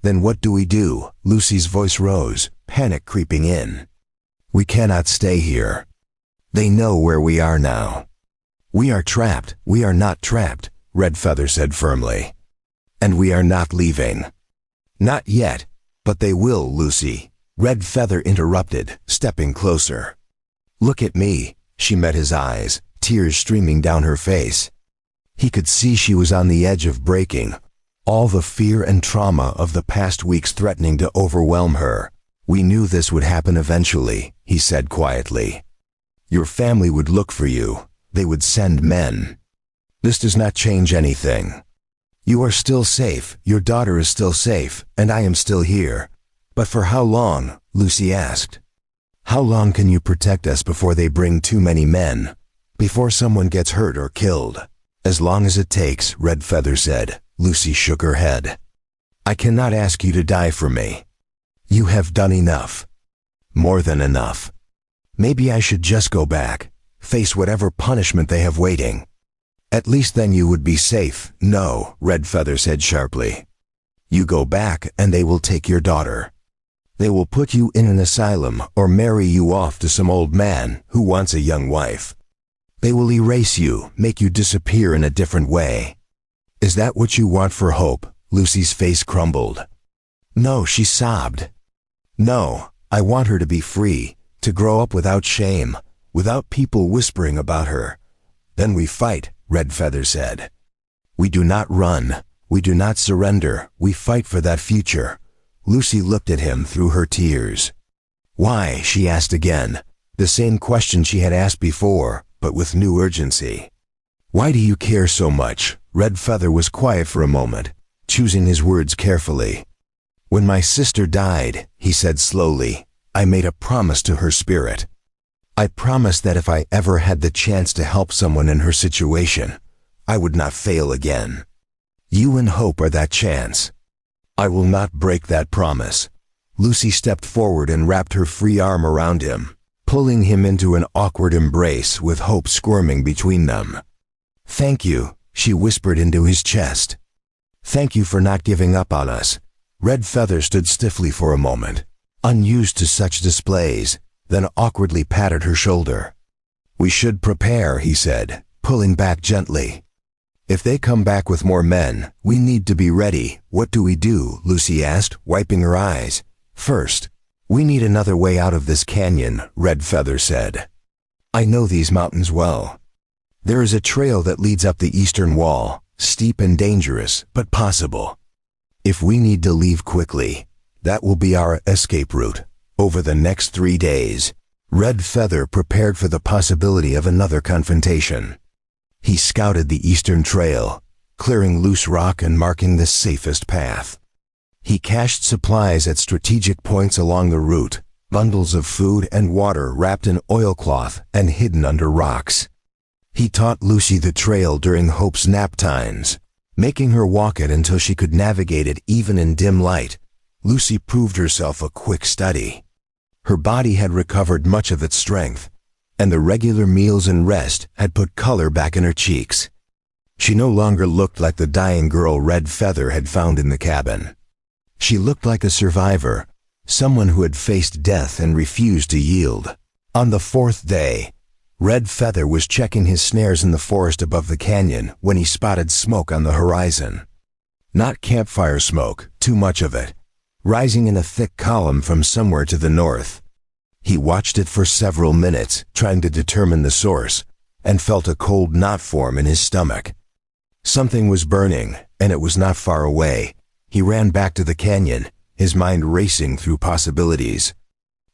Then what do we do?" Lucy's voice rose, panic creeping in. "We cannot stay here. They know where we are now." "We are trapped." "We are not trapped," Red Feather said firmly. "And we are not leaving." "Not yet, but they will, Lucy," Red Feather interrupted, stepping closer. "Look at me." She met his eyes, tears streaming down her face. He could see she was on the edge of breaking, all the fear and trauma of the past weeks threatening to overwhelm her. "We knew this would happen eventually," he said quietly. "Your family would look for you. They would send men. This does not change anything. You are still safe, your daughter is still safe, and I am still here." "But for how long?" Lucy asked. "How long can you protect us before they bring too many men? Before someone gets hurt or killed?" "As long as it takes," Red Feather said. Lucy shook her head. "I cannot ask you to die for me. You have done enough. More than enough. Maybe I should just go back, face whatever punishment they have waiting. At least then you would be safe." "No," Red Feather said sharply. "You go back and they will take your daughter. They will put you in an asylum or marry you off to some old man who wants a young wife. They will erase you, make you disappear in a different way." "Is that what you want for Hope?" Lucy's face crumbled. "No," she sobbed. "No, I want her to be free, to grow up without shame, without people whispering about her." "Then we fight," Red Feather said. "We do not run, we do not surrender, we fight for that future." Lucy looked at him through her tears. "Why?" she asked again, the same question she had asked before, but with new urgency. "Why do you care so much?" Red Feather was quiet for a moment, choosing his words carefully. "When my sister died," he said slowly, "I made a promise to her spirit. I promised that if I ever had the chance to help someone in her situation, I would not fail again. You and Hope are that chance. I will not break that promise." Lucy stepped forward and wrapped her free arm around him, pulling him into an awkward embrace with Hope squirming between them. "Thank you," she whispered into his chest. "Thank you for not giving up on us." Red Feather stood stiffly for a moment, unused to such displays, then awkwardly patted her shoulder. "We should prepare," he said, pulling back gently. "If they come back with more men, we need to be ready." "What do we do?" Lucy asked, wiping her eyes. "First, we need another way out of this canyon," Red Feather said. "I know these mountains well. There is a trail that leads up the eastern wall, steep and dangerous, but possible. If we need to leave quickly, that will be our escape route. Over the next 3 days, Red Feather prepared for the possibility of another confrontation. He scouted the eastern trail, clearing loose rock and marking the safest path. He cached supplies at strategic points along the route, bundles of food and water wrapped in oilcloth and hidden under rocks. He taught Lucy the trail during Hope's nap times, making her walk it until she could navigate it even in dim light. Lucy proved herself a quick study. Her body had recovered much of its strength, and the regular meals and rest had put color back in her cheeks. She no longer looked like the dying girl Red Feather had found in the cabin. She looked like a survivor, someone who had faced death and refused to yield. On the 4th day, Red Feather was checking his snares in the forest above the canyon when he spotted smoke on the horizon. Not campfire smoke, too much of it, rising in a thick column from somewhere to the north. He watched it for several minutes, trying to determine the source, and felt a cold knot form in his stomach. Something was burning, and it was not far away. He ran back to the canyon, his mind racing through possibilities.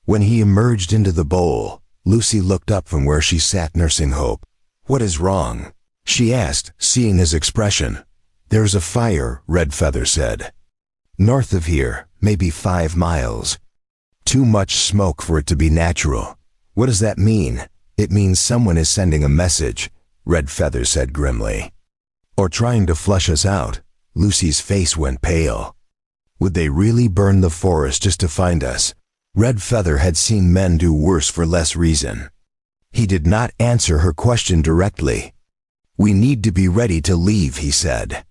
When he emerged into the bowl, Lucy looked up from where she sat nursing Hope. "What is wrong?" she asked, seeing his expression. "There's a fire," Red Feather said. "North of here, maybe 5 miles. Too much smoke for it to be natural." "What does that mean?" "It means someone is sending a message," Red Feather said grimly. "Or trying to flush us out." Lucy's face went pale. Would they really burn the forest just to find us? Red Feather had seen men do worse for less reason. He did not answer her question directly. "We need to be ready to leave," he said.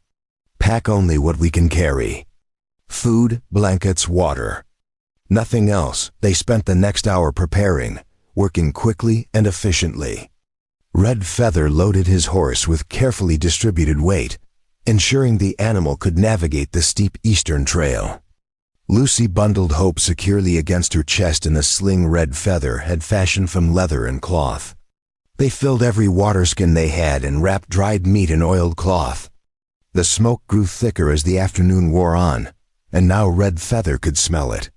"Pack only what we can carry. Food, blankets, water. Nothing else." They spent the next hour preparing, working quickly and efficiently. Red Feather loaded his horse with carefully distributed weight, ensuring the animal could navigate the steep eastern trail. Lucy bundled Hope securely against her chest in a sling Red Feather had fashioned from leather and cloth. They filled every water skin they had and wrapped dried meat in oiled cloth. The smoke grew thicker as the afternoon wore on, and now Red Feather could smell it.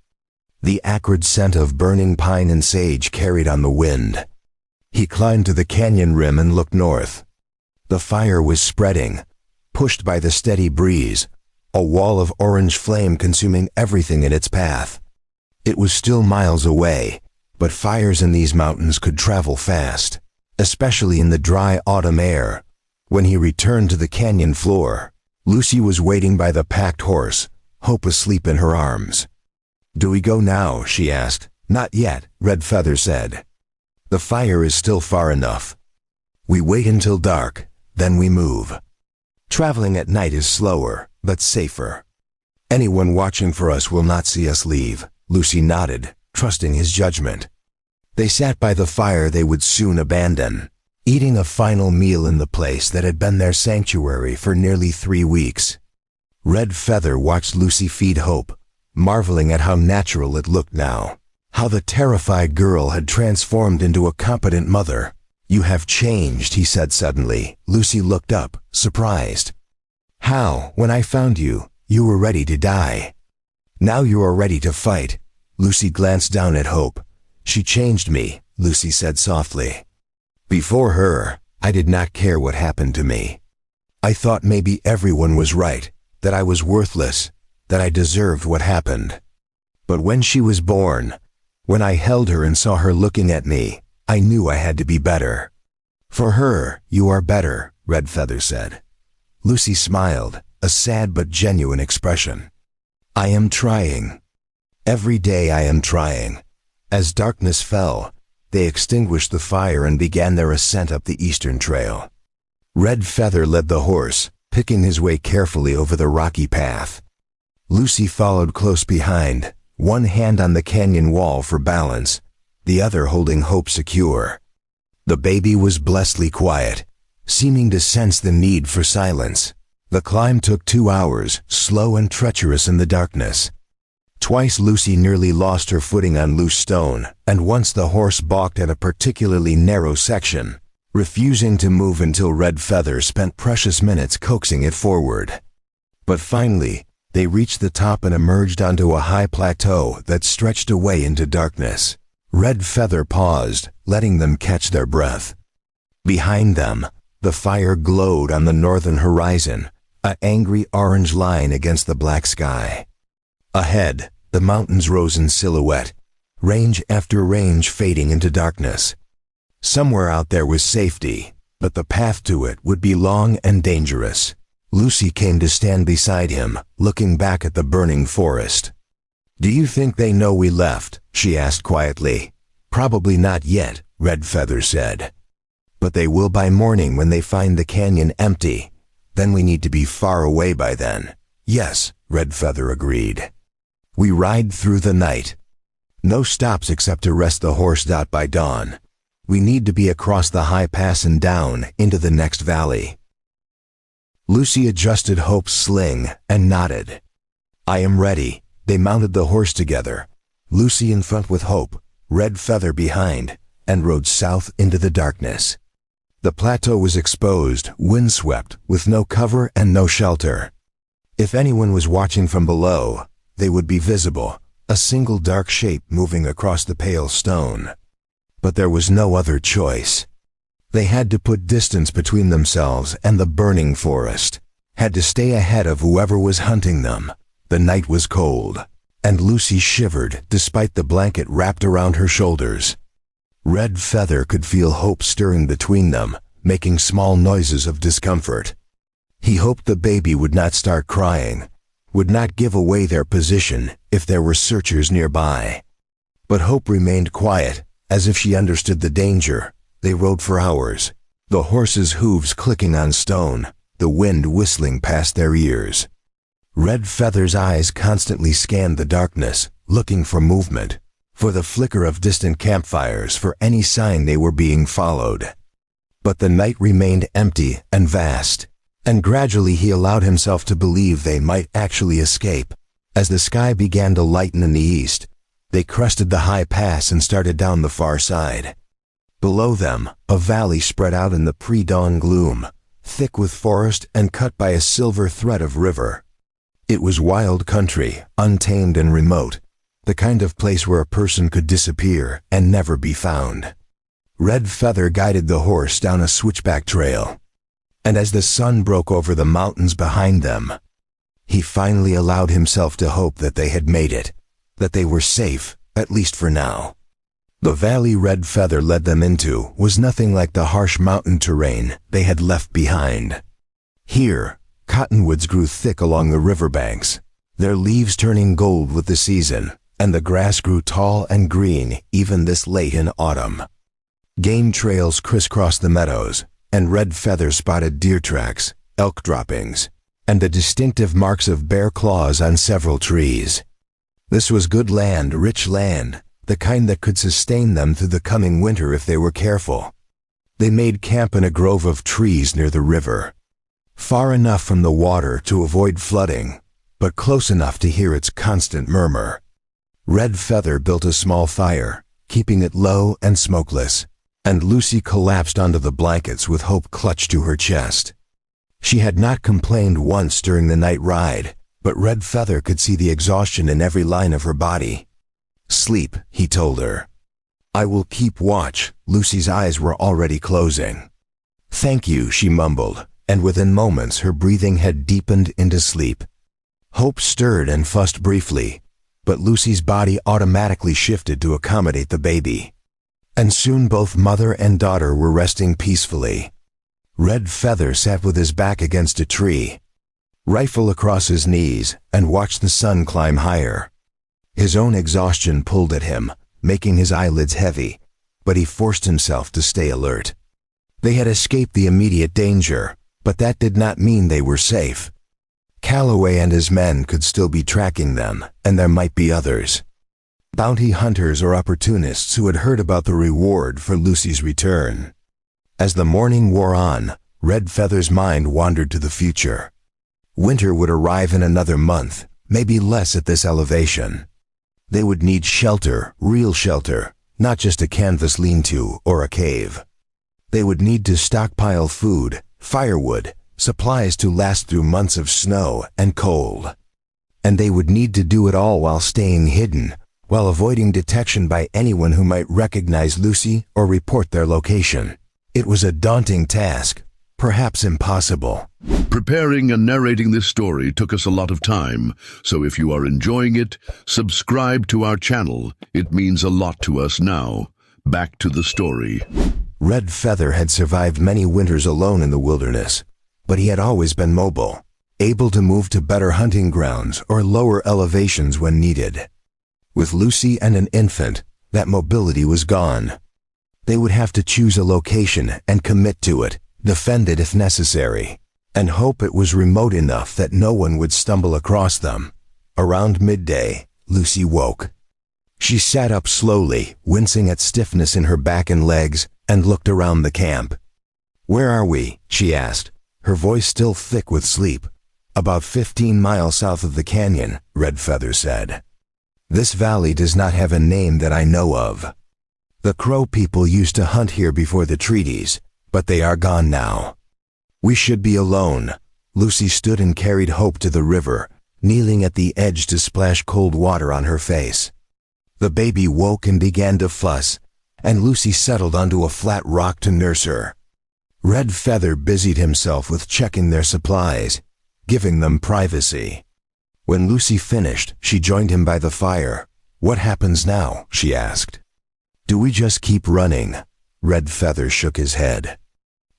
The acrid scent of burning pine and sage carried on the wind. He climbed to the canyon rim and looked north. The fire was spreading, pushed by the steady breeze, a wall of orange flame consuming everything in its path. It was still miles away, but fires in these mountains could travel fast, especially in the dry autumn air. When he returned to the canyon floor, Lucy was waiting by the packed horse, Hope asleep in her arms. "Do we go now?" she asked. "Not yet," Red Feather said. "The fire is still far enough. We wait until dark, then we move. Traveling at night is slower, but safer. Anyone watching for us will not see us leave." Lucy nodded, trusting his judgment. They sat by the fire they would soon abandon, eating a final meal in the place that had been their sanctuary for nearly 3 weeks. Red Feather watched Lucy feed Hope, marveling at how natural it looked now, how the terrified girl had transformed into a competent mother. "You have changed," he said suddenly. Lucy looked up, surprised. "How? When I found you, you were ready to die. Now you are ready to fight." Lucy glanced down at Hope. "She changed me," Lucy said softly. "Before her, I did not care what happened to me. I thought maybe everyone was right, that I was worthless, that I deserved what happened. But when she was born, when I held her and saw her looking at me, I knew I had to be better." "For her, you are better," Red Feather said. Lucy smiled, a sad but genuine expression. "I am trying." Every day I am trying." As darkness fell, they extinguished the fire and began their ascent up the eastern trail. Red Feather led the horse, picking his way carefully over the rocky path. Lucy followed close behind, one hand on the canyon wall for balance, the other holding Hope secure. The baby was blessedly quiet, seeming to sense the need for silence. The climb took 2 hours, slow and treacherous in the darkness. Twice Lucy nearly lost her footing on loose stone, and once the horse balked at a particularly narrow section, refusing to move until Red Feather spent precious minutes coaxing it forward. But finally, they reached the top and emerged onto a high plateau that stretched away into darkness. Red Feather paused, letting them catch their breath. Behind them, the fire glowed on the northern horizon, an angry orange line against the black sky. Ahead, the mountains rose in silhouette, range after range fading into darkness. Somewhere out there was safety, but the path to it would be long and dangerous. Lucy came to stand beside him, looking back at the burning forest. "Do you think they know we left?" she asked quietly. "Probably not yet," Red Feather said. "But they will by morning when they find the canyon empty. Then we need to be far away by then." "Yes," Red Feather agreed. We ride through the night. No stops except to rest the horse. By dawn, we need to be across the high pass and down into the next valley. Lucy adjusted Hope's sling and nodded. "I am ready." They mounted the horse together, Lucy in front with Hope, Red Feather behind, and rode south into the darkness. The plateau was exposed, windswept, with no cover and no shelter. If anyone was watching from below, they would be visible, a single dark shape moving across the pale stone. But there was no other choice. They had to put distance between themselves and the burning forest, had to stay ahead of whoever was hunting them. The night was cold, and Lucy shivered despite the blanket wrapped around her shoulders. Red Feather could feel Hope stirring between them, making small noises of discomfort. He hoped the baby would not start crying, would not give away their position if there were searchers nearby. But Hope remained quiet, as if she understood the danger. They rode for hours, the horses' hooves clicking on stone, the wind whistling past their ears. Red Feather's eyes constantly scanned the darkness, looking for movement, for the flicker of distant campfires, for any sign they were being followed. But the night remained empty and vast, and gradually he allowed himself to believe they might actually escape. As the sky began to lighten in the east, they crested the high pass and started down the far side. Below them, a valley spread out in the pre-dawn gloom, thick with forest and cut by a silver thread of river. It was wild country, untamed and remote, the kind of place where a person could disappear and never be found. Red Feather guided the horse down a switchback trail, and as the sun broke over the mountains behind them, he finally allowed himself to hope that they had made it, that they were safe, at least for now. The valley Red Feather led them into was nothing like the harsh mountain terrain they had left behind. Here, cottonwoods grew thick along the riverbanks, their leaves turning gold with the season, and the grass grew tall and green even this late in autumn. Game trails crisscrossed the meadows, and Red Feather spotted deer tracks, elk droppings, and the distinctive marks of bear claws on several trees. This was good land, rich land, the kind that could sustain them through the coming winter if they were careful. They made camp in a grove of trees near the river, far enough from the water to avoid flooding, but close enough to hear its constant murmur. Red Feather built a small fire, keeping it low and smokeless, and Lucy collapsed onto the blankets with Hope clutched to her chest. She had not complained once during the night ride, but Red Feather could see the exhaustion in every line of her body. "Sleep," he told her. "I will keep watch." Lucy's eyes were already closing. "Thank you," she mumbled, and within moments her breathing had deepened into sleep. Hope stirred and fussed briefly, but Lucy's body automatically shifted to accommodate the baby. And soon both mother and daughter were resting peacefully. Red Feather sat with his back against a tree, rifle across his knees, and watched the sun climb higher. His own exhaustion pulled at him, making his eyelids heavy, but he forced himself to stay alert. They had escaped the immediate danger, but that did not mean they were safe. Calloway and his men could still be tracking them, and there might be others. Bounty hunters or opportunists who had heard about the reward for Lucy's return. As the morning wore on, Red Feather's mind wandered to the future. Winter would arrive in another month, maybe less at this elevation. They would need shelter, real shelter, not just a canvas lean-to or a cave. They would need to stockpile food, firewood, supplies to last through months of snow and cold. And they would need to do it all while staying hidden, while avoiding detection by anyone who might recognize Lucy or report their location. It was a daunting task, perhaps impossible. Preparing and narrating this story took us a lot of time, so if you are enjoying it, subscribe to our channel. It means a lot to us now. Back to the story. Red Feather had survived many winters alone in the wilderness, but he had always been mobile, able to move to better hunting grounds or lower elevations when needed. With Lucy and an infant, that mobility was gone. They would have to choose a location and commit to it, defend it if necessary, and hope it was remote enough that no one would stumble across them. Around midday, Lucy woke. She sat up slowly, wincing at stiffness in her back and legs, and looked around the camp. "Where are we?" she asked, her voice still thick with sleep. "About 15 miles south of the canyon," Red Feather said. "This valley does not have a name that I know of. The Crow people used to hunt here before the treaties, but they are gone now. We should be alone." Lucy stood and carried Hope to the river, kneeling at the edge to splash cold water on her face. The baby woke and began to fuss, and Lucy settled onto a flat rock to nurse her. Red Feather busied himself with checking their supplies, giving them privacy. When Lucy finished, she joined him by the fire. "What happens now?" she asked. "Do we just keep running?" Red Feather shook his head.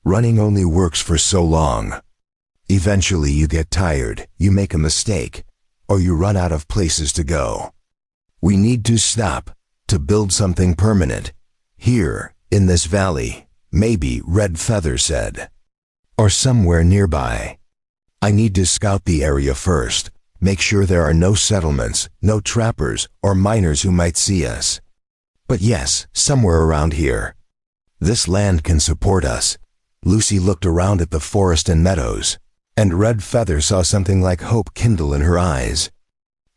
"Running only works for so long. Eventually you get tired, you make a mistake, or you run out of places to go. We need to stop, to build something permanent. Here, in this valley, maybe," Red Feather said. "Or somewhere nearby. I need to scout the area first, make sure there are no settlements, no trappers, or miners who might see us. But yes, somewhere around here. This land can support us." Lucy looked around at the forest and meadows, and Red Feather saw something like hope kindle in her eyes.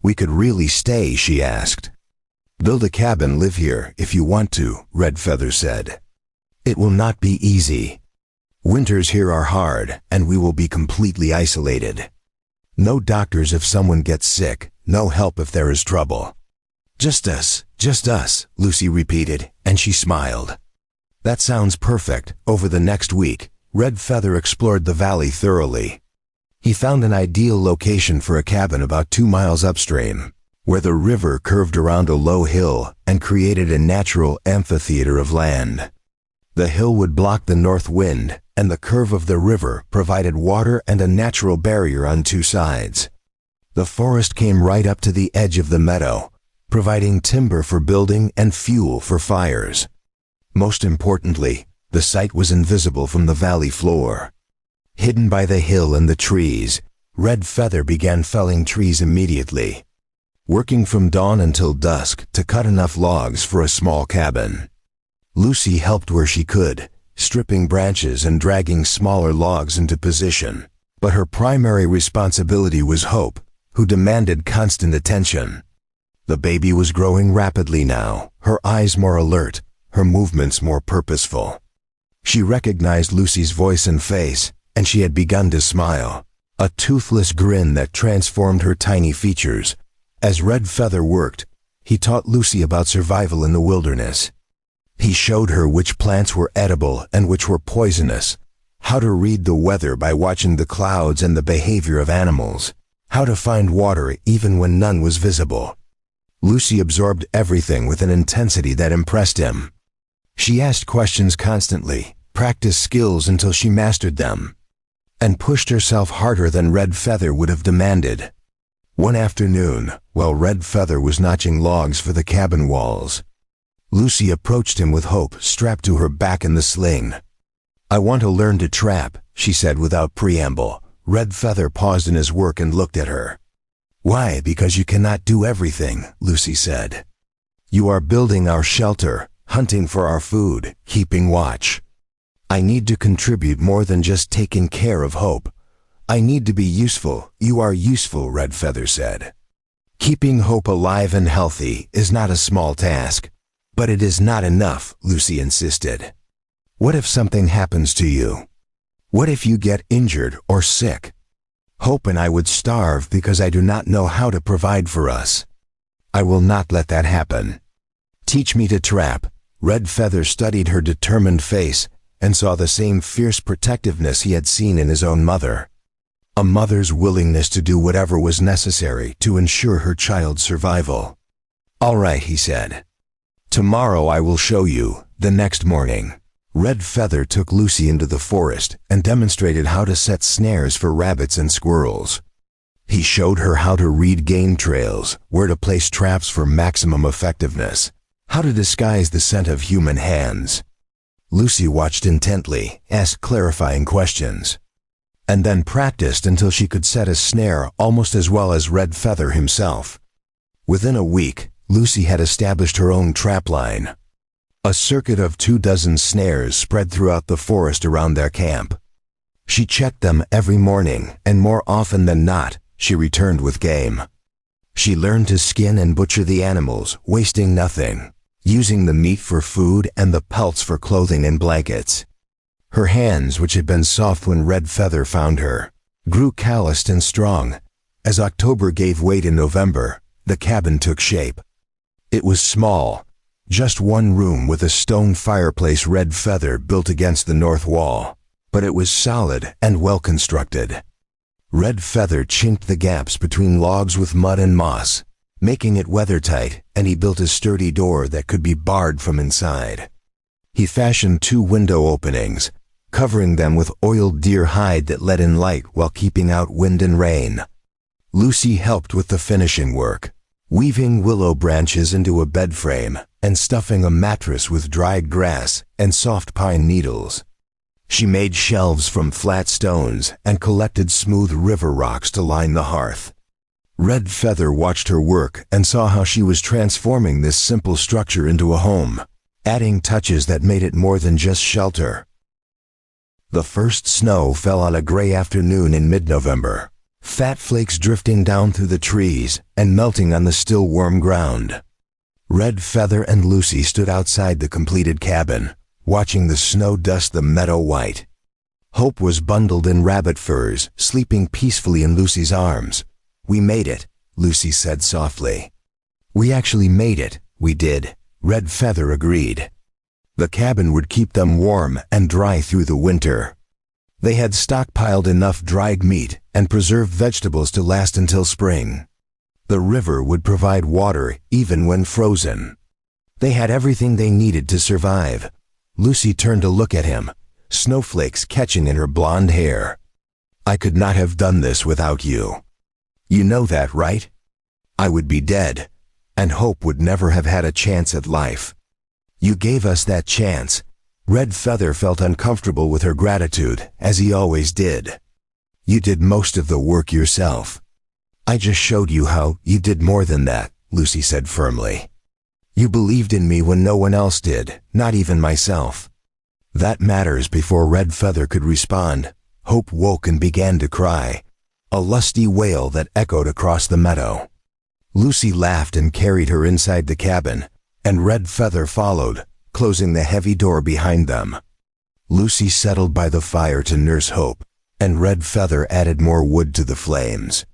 "We could really stay?" she asked. "Build a cabin, live here, if you want to," Red Feather said. "It will not be easy. Winters here are hard, and we will be completely isolated. No doctors if someone gets sick, no help if there is trouble." Just us," Lucy repeated, and she smiled. "That sounds perfect." Over the next week, Red Feather explored the valley thoroughly. He found an ideal location for a cabin about 2 miles upstream, where the river curved around a low hill and created a natural amphitheater of land. The hill would block the north wind, and the curve of the river provided water and a natural barrier on 2 sides. The forest came right up to the edge of the meadow, providing timber for building and fuel for fires. Most importantly, the site was invisible from the valley floor. Hidden by the hill and the trees, Red Feather began felling trees immediately, working from dawn until dusk to cut enough logs for a small cabin. Lucy helped where she could, stripping branches and dragging smaller logs into position, but her primary responsibility was Hope, who demanded constant attention. The baby was growing rapidly now, her eyes more alert, her movements more purposeful. She recognized Lucy's voice and face, and she had begun to smile, a toothless grin that transformed her tiny features. As Red Feather worked, he taught Lucy about survival in the wilderness. He showed her which plants were edible and which were poisonous, how to read the weather by watching the clouds and the behavior of animals, how to find water even when none was visible. Lucy absorbed everything with an intensity that impressed him. She asked questions constantly, practiced skills until she mastered them, and pushed herself harder than Red Feather would have demanded. One afternoon, while Red Feather was notching logs for the cabin walls, Lucy approached him with Hope strapped to her back in the sling. "I want to learn to trap," she said without preamble. Red Feather paused in his work and looked at her. "Why? Because you cannot do everything," Lucy said. "You are building our shelter, hunting for our food, keeping watch. I need to contribute more than just taking care of Hope. I need to be useful." "You are useful," Red Feather said. "Keeping Hope alive and healthy is not a small task. But it is not enough," Lucy insisted. "What if something happens to you? What if you get injured or sick? Hope and I would starve because I do not know how to provide for us. I will not let that happen. Teach me to trap." Red Feather studied her determined face and saw the same fierce protectiveness he had seen in his own mother. A mother's willingness to do whatever was necessary to ensure her child's survival. "All right," he said. "Tomorrow I will show you." The next morning, Red Feather took Lucy into the forest and demonstrated how to set snares for rabbits and squirrels. He showed her how to read game trails, where to place traps for maximum effectiveness, how to disguise the scent of human hands. Lucy watched intently, asked clarifying questions, and then practiced until she could set a snare almost as well as Red Feather himself. Within a week, Lucy had established her own trap line. A circuit of 24 snares spread throughout the forest around their camp. She checked them every morning, and more often than not, she returned with game. She learned to skin and butcher the animals, wasting nothing, using the meat for food and the pelts for clothing and blankets. Her hands, which had been soft when Red Feather found her, grew calloused and strong. As October gave way to November, the cabin took shape. It was small, just one room with a stone fireplace Red Feather built against the north wall, but it was solid and well constructed. Red Feather chinked the gaps between logs with mud and moss, making it weathertight, and he built a sturdy door that could be barred from inside. He fashioned 2 window openings, covering them with oiled deer hide that let in light while keeping out wind and rain. Lucy helped with the finishing work, weaving willow branches into a bed frame and stuffing a mattress with dried grass and soft pine needles. She made shelves from flat stones and collected smooth river rocks to line the hearth. Red Feather watched her work and saw how she was transforming this simple structure into a home, adding touches that made it more than just shelter. The first snow fell on a gray afternoon in mid-November, fat flakes drifting down through the trees and melting on the still warm ground. Red Feather and Lucy stood outside the completed cabin, watching the snow dust the meadow white. Hope was bundled in rabbit furs, sleeping peacefully in Lucy's arms. "We made it," Lucy said softly. "We actually made it, we did," Red Feather agreed. The cabin would keep them warm and dry through the winter. They had stockpiled enough dried meat and preserved vegetables to last until spring. The river would provide water even when frozen. They had everything they needed to survive. Lucy turned to look at him, snowflakes catching in her blonde hair. "I could not have done this without you. You know that, right? I would be dead, and Hope would never have had a chance at life. You gave us that chance." Red Feather felt uncomfortable with her gratitude, as he always did. "You did most of the work yourself. I just showed you how you did more than that," Lucy said firmly. "You believed in me when no one else did, not even myself." That matters. Before Red Feather could respond, Hope woke and began to cry, a lusty wail that echoed across the meadow. Lucy laughed and carried her inside the cabin, and Red Feather followed, closing the heavy door behind them. Lucy settled by the fire to nurse Hope, and Red Feather added more wood to the flames,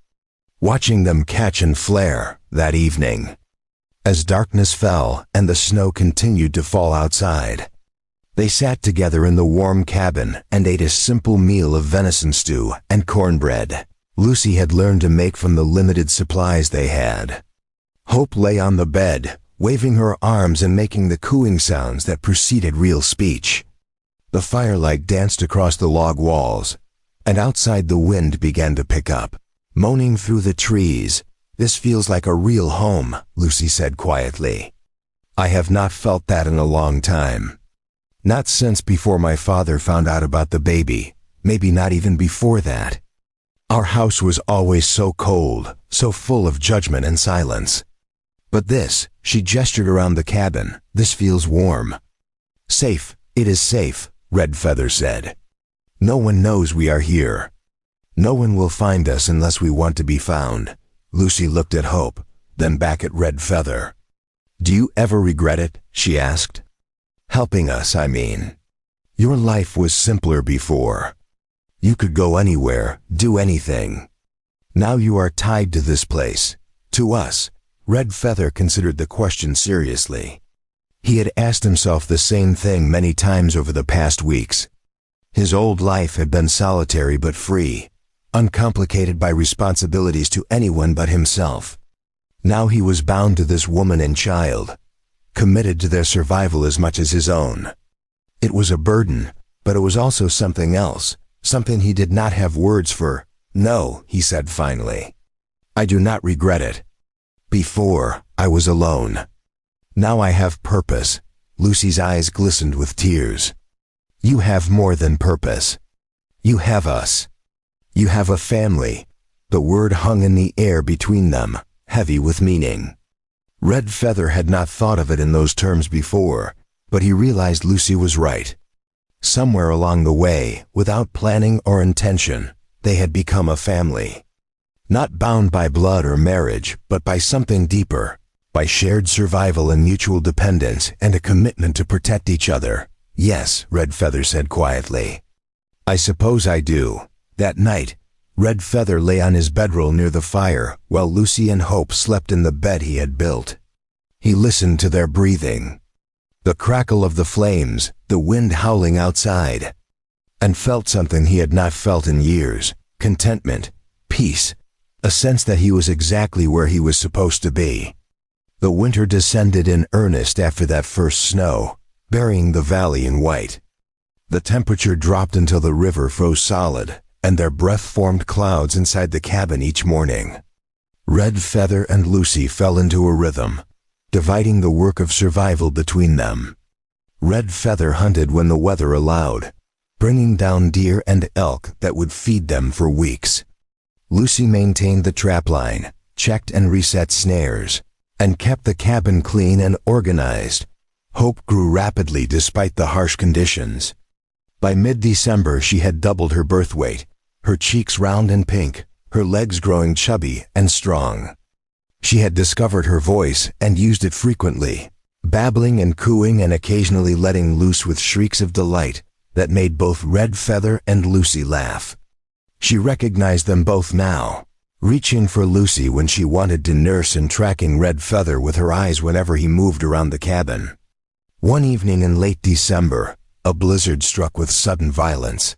watching them catch and flare that evening. As darkness fell and the snow continued to fall outside, they sat together in the warm cabin and ate a simple meal of venison stew and cornbread Lucy had learned to make from the limited supplies they had. Hope lay on the bed, waving her arms and making the cooing sounds that preceded real speech. The firelight danced across the log walls, and outside the wind began to pick up, moaning through the trees, "This feels like a real home," Lucy said quietly. "I have not felt that in a long time. Not since before my father found out about the baby, maybe not even before that. Our house was always so cold, so full of judgment and silence. But this," she gestured around the cabin, "this feels warm." "Safe, it is safe," Red Feather said. "No one knows we are here. No one will find us unless we want to be found." Lucy looked at Hope, then back at Red Feather. "Do you ever regret it?" she asked. "Helping us, I mean. Your life was simpler before. You could go anywhere, do anything. Now you are tied to this place, to us." Red Feather considered the question seriously. He had asked himself the same thing many times over the past weeks. His old life had been solitary but free, uncomplicated by responsibilities to anyone but himself. Now he was bound to this woman and child, committed to their survival as much as his own. It was a burden, but it was also something else, something he did not have words for. "No," he said finally. "I do not regret it. Before, I was alone. Now I have purpose." Lucy's eyes glistened with tears. "You have more than purpose. You have us. You have a family." The word hung in the air between them, heavy with meaning. Red Feather had not thought of it in those terms before, but he realized Lucy was right. Somewhere along the way, without planning or intention, they had become a family. Not bound by blood or marriage, but by something deeper, by shared survival and mutual dependence and a commitment to protect each other. "Yes," Red Feather said quietly. "I suppose I do." That night, Red Feather lay on his bedroll near the fire while Lucy and Hope slept in the bed he had built. He listened to their breathing, the crackle of the flames, the wind howling outside, and felt something he had not felt in years: contentment, peace, a sense that he was exactly where he was supposed to be. The winter descended in earnest after that first snow, burying the valley in white. The temperature dropped until the river froze solid, and their breath-formed clouds inside the cabin each morning. Red Feather and Lucy fell into a rhythm, dividing the work of survival between them. Red Feather hunted when the weather allowed, bringing down deer and elk that would feed them for weeks. Lucy maintained the trapline, checked and reset snares, and kept the cabin clean and organized. Hope grew rapidly despite the harsh conditions. By mid-December she had doubled her birth weight, her cheeks round and pink, her legs growing chubby and strong. She had discovered her voice and used it frequently, babbling and cooing and occasionally letting loose with shrieks of delight that made both Red Feather and Lucy laugh. She recognized them both now, reaching for Lucy when she wanted to nurse and tracking Red Feather with her eyes whenever he moved around the cabin. One evening in late December, a blizzard struck with sudden violence.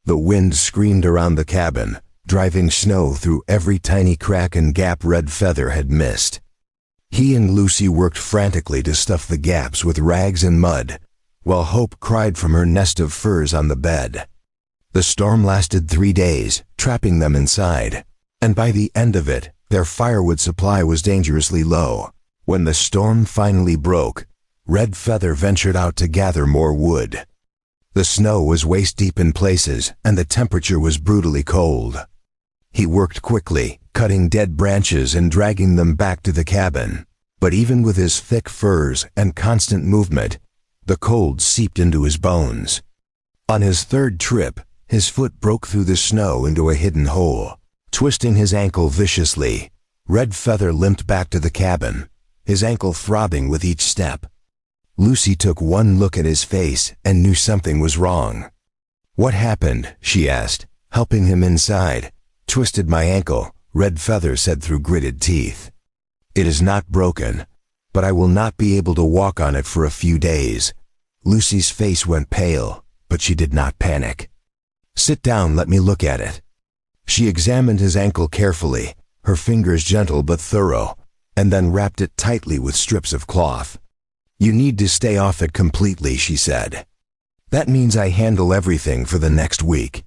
The wind screamed around the cabin, driving snow through every tiny crack and gap Red Feather had missed. He and Lucy worked frantically to stuff the gaps with rags and mud, while Hope cried from her nest of furs on the bed. The storm lasted 3 days, trapping them inside, and by the end of it, their firewood supply was dangerously low. When the storm finally broke, Red Feather ventured out to gather more wood. The snow was waist-deep in places, and the temperature was brutally cold. He worked quickly, cutting dead branches and dragging them back to the cabin. But even with his thick furs and constant movement, the cold seeped into his bones. On his third trip, his foot broke through the snow into a hidden hole. Twisting his ankle viciously, Red Feather limped back to the cabin, his ankle throbbing with each step. Lucy took one look at his face and knew something was wrong. "What happened?" she asked, helping him inside. "Twisted my ankle," Red Feather said through gritted teeth. "It is not broken, but I will not be able to walk on it for a few days." Lucy's face went pale, but she did not panic. "Sit down, let me look at it." She examined his ankle carefully, her fingers gentle but thorough, and then wrapped it tightly with strips of cloth. "You need to stay off it completely," she said. "That means I handle everything for the next week.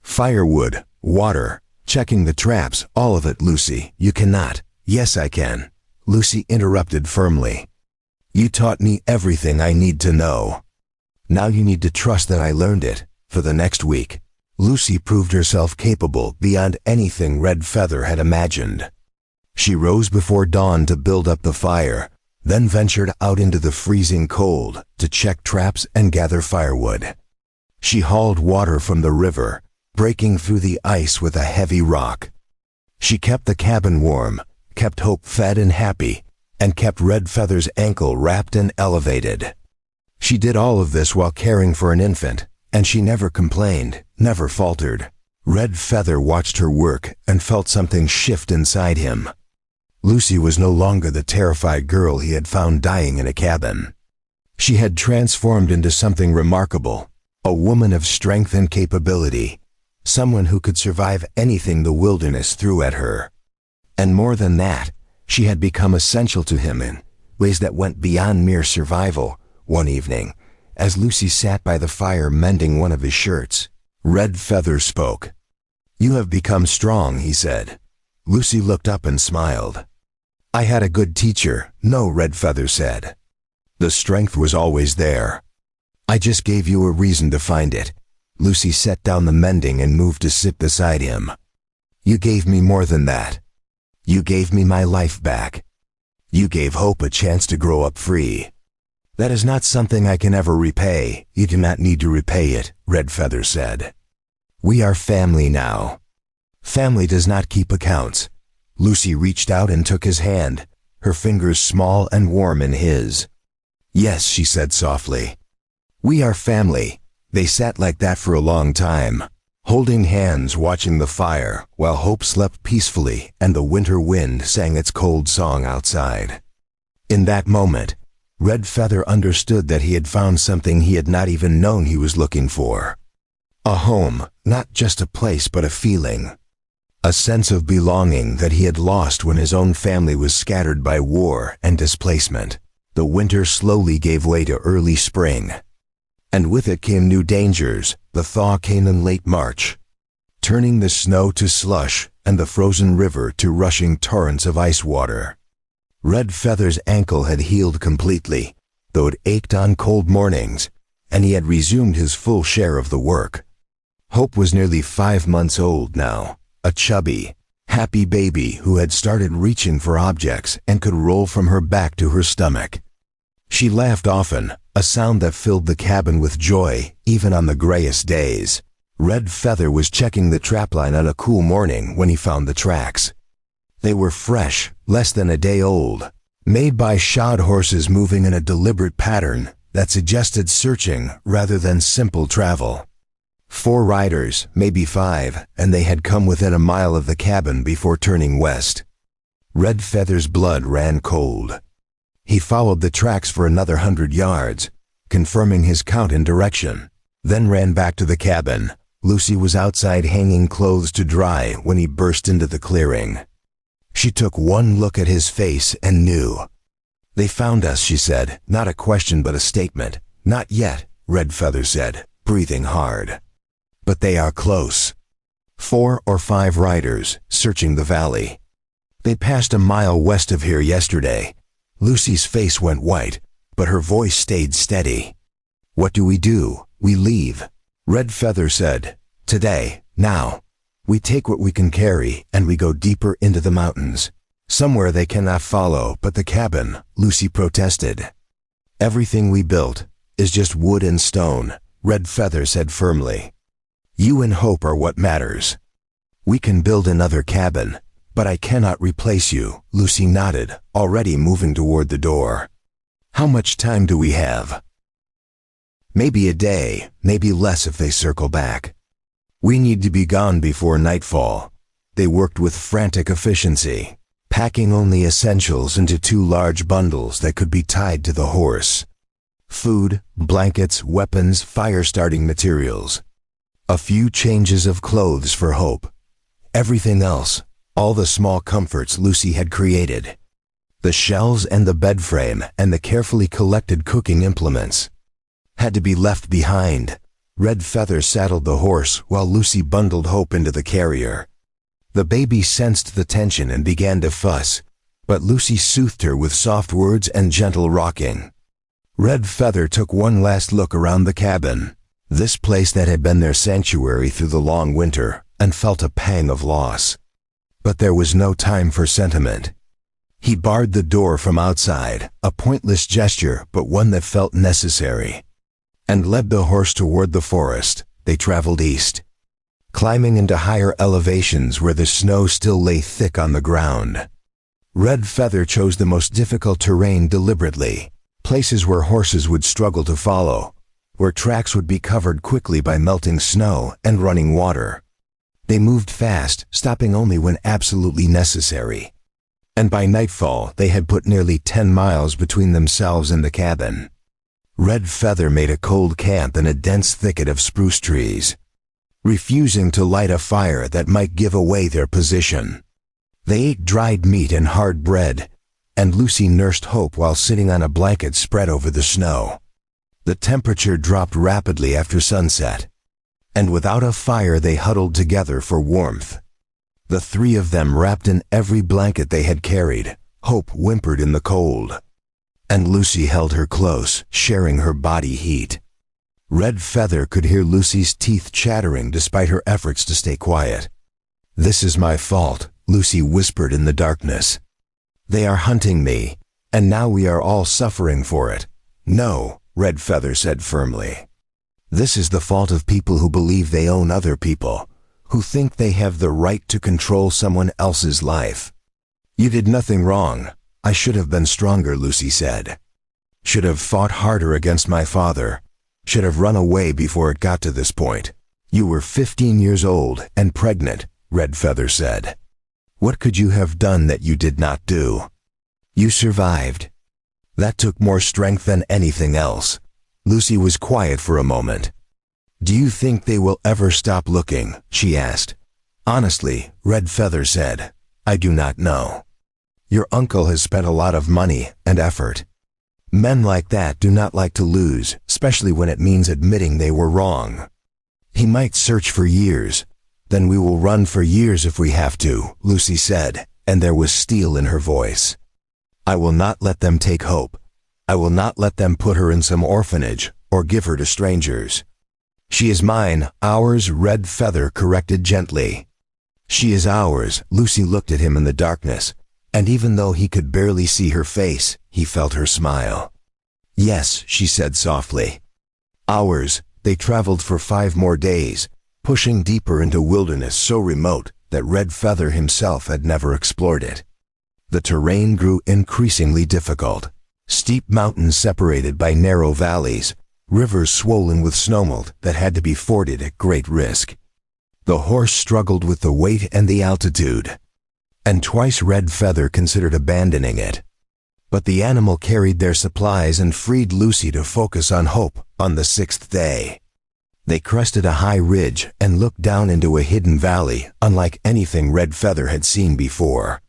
Firewood, water, checking the traps, all of it, Lucy. You cannot." "Yes, I can," Lucy interrupted firmly. "You taught me everything I need to know. Now you need to trust that I learned it." For the next week, Lucy proved herself capable beyond anything Red Feather had imagined. She rose before dawn to build up the fire, then ventured out into the freezing cold to check traps and gather firewood. She hauled water from the river, breaking through the ice with a heavy rock. She kept the cabin warm, kept Hope fed and happy, and kept Red Feather's ankle wrapped and elevated. She did all of this while caring for an infant, and she never complained, never faltered. Red Feather watched her work and felt something shift inside him. Lucy was no longer the terrified girl he had found dying in a cabin. She had transformed into something remarkable, a woman of strength and capability, someone who could survive anything the wilderness threw at her. And more than that, she had become essential to him in ways that went beyond mere survival. One evening, as Lucy sat by the fire mending one of his shirts, Red Feather spoke. "You have become strong," he said. Lucy looked up and smiled. "I had a good teacher." "No," Red Feather said. "The strength was always there. I just gave you a reason to find it." Lucy set down the mending and moved to sit beside him. "You gave me more than that. You gave me my life back. You gave Hope a chance to grow up free. That is not something I can ever repay." "You do not need to repay it," Red Feather said. "We are family now. Family does not keep accounts." Lucy reached out and took his hand, her fingers small and warm in his. "Yes," she said softly. "We are family." They sat like that for a long time, holding hands watching the fire while Hope slept peacefully and the winter wind sang its cold song outside. In that moment, Red Feather understood that he had found something he had not even known he was looking for. A home, not just a place but a feeling. A sense of belonging that he had lost when his own family was scattered by war and displacement. The winter slowly gave way to early spring. And with it came new dangers. The thaw came in late March, turning the snow to slush and the frozen river to rushing torrents of ice water. Red Feather's ankle had healed completely, though it ached on cold mornings, and he had resumed his full share of the work. Hope was nearly 5 months old now, a chubby, happy baby who had started reaching for objects and could roll from her back to her stomach. She laughed often, a sound that filled the cabin with joy, even on the grayest days. Red Feather was checking the trapline on a cool morning when he found the tracks. They were fresh, less than a day old, made by shod horses moving in a deliberate pattern that suggested searching rather than simple travel. 4 riders, maybe 5, and they had come within a mile of the cabin before turning west. Red Feather's blood ran cold. He followed the tracks for another 100 yards, confirming his count and direction, then ran back to the cabin. Lucy was outside hanging clothes to dry when he burst into the clearing. She took one look at his face and knew. "They found us," she said, not a question but a statement. "Not yet," Red Feather said, breathing hard. "But they are close." 4 or 5 riders, searching the valley. "They passed a mile west of here yesterday." Lucy's face went white, but her voice stayed steady. "What do we do?" "We leave," Red Feather said. "Today, now. We take what we can carry and we go deeper into the mountains. Somewhere they cannot follow but the cabin," Lucy protested. "Everything we built is just wood and stone," Red Feather said firmly. "You and Hope are what matters. We can build another cabin, but I cannot replace you." Lucy nodded, already moving toward the door. "How much time do we have?" "Maybe a day, maybe less if they circle back. We need to be gone before nightfall." They worked with frantic efficiency, packing only essentials into 2 large bundles that could be tied to the horse. Food, blankets, weapons, fire-starting materials. A few changes of clothes for Hope. Everything else, all the small comforts Lucy had created. The shelves and the bed frame and the carefully collected cooking implements had to be left behind. Red Feather saddled the horse while Lucy bundled Hope into the carrier. The baby sensed the tension and began to fuss, But Lucy soothed her with soft words and gentle rocking. Red Feather took one last look around the cabin, this place that had been their sanctuary through the long winter, and felt a pang of loss. But there was no time for sentiment. He barred the door from outside, a pointless gesture but one that felt necessary, and led the horse toward the forest. They traveled east, climbing into higher elevations where the snow still lay thick on the ground. Red Feather chose the most difficult terrain deliberately, places where horses would struggle to follow, where tracks would be covered quickly by melting snow and running water. They moved fast, stopping only when absolutely necessary. And by nightfall, they had put nearly 10 miles between themselves and the cabin. Red Feather made a cold camp in a dense thicket of spruce trees, refusing to light a fire that might give away their position. They ate dried meat and hard bread, and Lucy nursed Hope while sitting on a blanket spread over the snow. The temperature dropped rapidly after sunset, and without a fire they huddled together for warmth. The three of them wrapped in every blanket they had carried. Hope whimpered in the cold, and Lucy held her close, sharing her body heat. Red Feather could hear Lucy's teeth chattering despite her efforts to stay quiet. "This is my fault," Lucy whispered in the darkness. "They are hunting me, and now we are all suffering for it." "No," Red Feather said firmly. "This is the fault of people who believe they own other people, who think they have the right to control someone else's life. You did nothing wrong. I should have been stronger," Lucy said. "Should have fought harder against my father. Should have run away before it got to this point." "You were 15 years old and pregnant," Red Feather said. "What could you have done that you did not do? You survived. That took more strength than anything else." Lucy was quiet for a moment. "Do you think they will ever stop looking?" she asked. "Honestly," Red Feather said, "I do not know. Your uncle has spent a lot of money and effort. Men like that do not like to lose, especially when it means admitting they were wrong. He might search for years. Then we will run for years if we have to," Lucy said, and there was steel in her voice. "I will not let them take Hope. I will not let them put her in some orphanage or give her to strangers." "She is mine, ours," Red Feather corrected gently. "She is ours." Lucy looked at him in the darkness, and even though he could barely see her face, he felt her smile. "Yes," she said softly. "Ours." They traveled for 5 more days, pushing deeper into wilderness so remote that Red Feather himself had never explored it. The terrain grew increasingly difficult. Steep mountains separated by narrow valleys, rivers swollen with snowmelt that had to be forded at great risk. The horse struggled with the weight and the altitude, and twice Red Feather considered abandoning it. But the animal carried their supplies and freed Lucy to focus on Hope on the 6th day. They crested a high ridge and looked down into a hidden valley unlike anything Red Feather had seen before.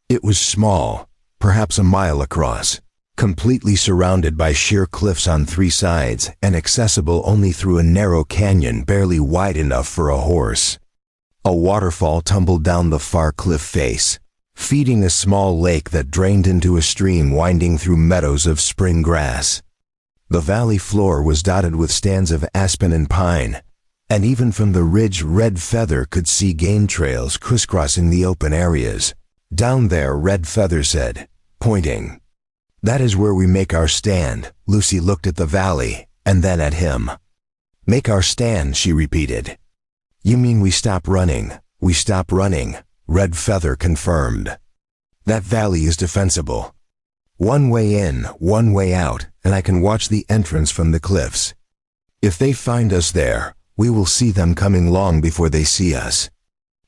It was small, perhaps a mile across, completely surrounded by sheer cliffs on 3 sides and accessible only through a narrow canyon barely wide enough for a horse. A waterfall tumbled down the far cliff face, feeding a small lake that drained into a stream winding through meadows of spring grass. The valley floor was dotted with stands of aspen and pine, and even from the ridge Red Feather could see game trails crisscrossing the open areas. "Down there," Red Feather said, pointing. "That is where we make our stand." Lucy looked at the valley, and then at him. "Make our stand," she repeated. "You mean we stop running?" "We stop running," Red Feather confirmed. "That valley is defensible. One way in, one way out, and I can watch the entrance from the cliffs. If they find us there, we will see them coming long before they see us.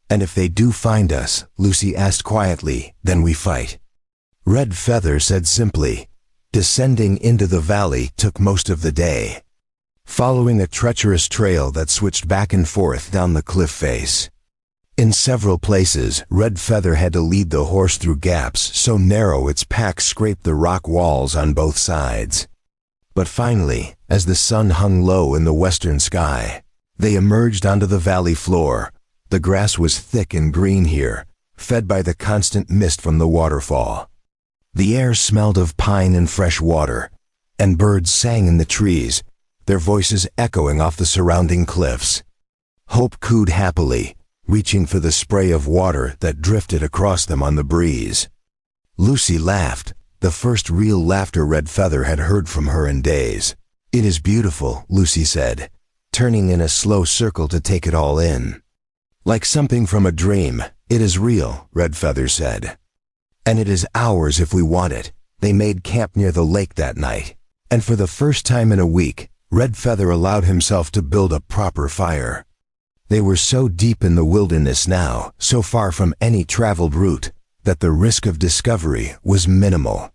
And if they do find us," Lucy asked quietly, "then we fight." Red Feather said simply. Descending into the valley took most of the day, following a treacherous trail that switched back and forth down the cliff face. In several places, Red Feather had to lead the horse through gaps so narrow its pack scraped the rock walls on both sides. But finally, as the sun hung low in the western sky, they emerged onto the valley floor. The grass was thick and green here, fed by the constant mist from the waterfall. The air smelled of pine and fresh water, and birds sang in the trees, their voices echoing off the surrounding cliffs. Hope cooed happily, reaching for the spray of water that drifted across them on the breeze. Lucy laughed, the first real laughter Red Feather had heard from her in days. "It is beautiful," Lucy said, turning in a slow circle to take it all in. "Like something from a dream. It is real," Red Feather said. "And it is ours if we want it." They made camp near the lake that night, and for the first time in a week, Red Feather allowed himself to build a proper fire. They were so deep in the wilderness now, so far from any traveled route, that the risk of discovery was minimal.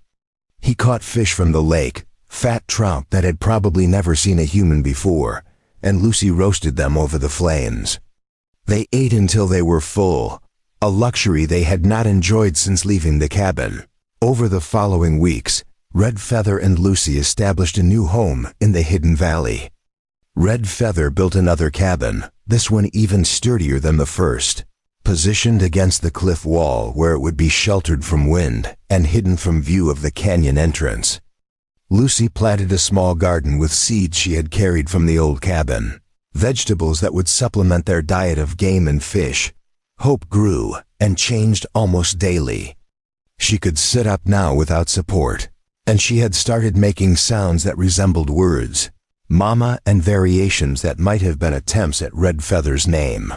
He caught fish from the lake, fat trout that had probably never seen a human before, and Lucy roasted them over the flames. They ate until they were full, a luxury they had not enjoyed since leaving the cabin. Over the following weeks, Red Feather and Lucy established a new home in the hidden valley. Red Feather built another cabin, this one even sturdier than the first, positioned against the cliff wall where it would be sheltered from wind and hidden from view of the canyon entrance. Lucy planted a small garden with seeds she had carried from the old cabin, vegetables that would supplement their diet of game and fish. Hope grew and changed almost daily. She could sit up now without support, and she had started making sounds that resembled words, mama, and variations that might have been attempts at Red Feather's name.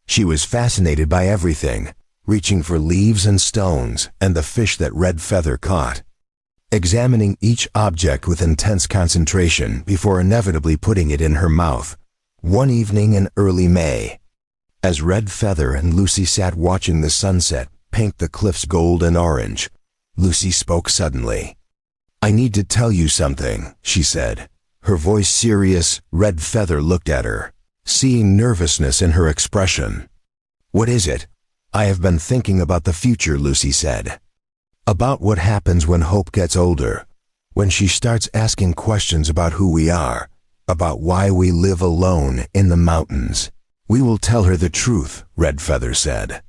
She was fascinated by everything, reaching for leaves and stones and the fish that Red Feather caught, examining each object with intense concentration before inevitably putting it in her mouth. One evening in early May, as Red Feather and Lucy sat watching the sunset paint the cliffs gold and orange, Lucy spoke suddenly. "I need to tell you something," she said, her voice serious. Red Feather looked at her, seeing nervousness in her expression. "What is it?" "I have been thinking about the future," Lucy said. "About what happens when Hope gets older, when she starts asking questions about who we are, about why we live alone in the mountains." "We will tell her the truth," Red Feather said,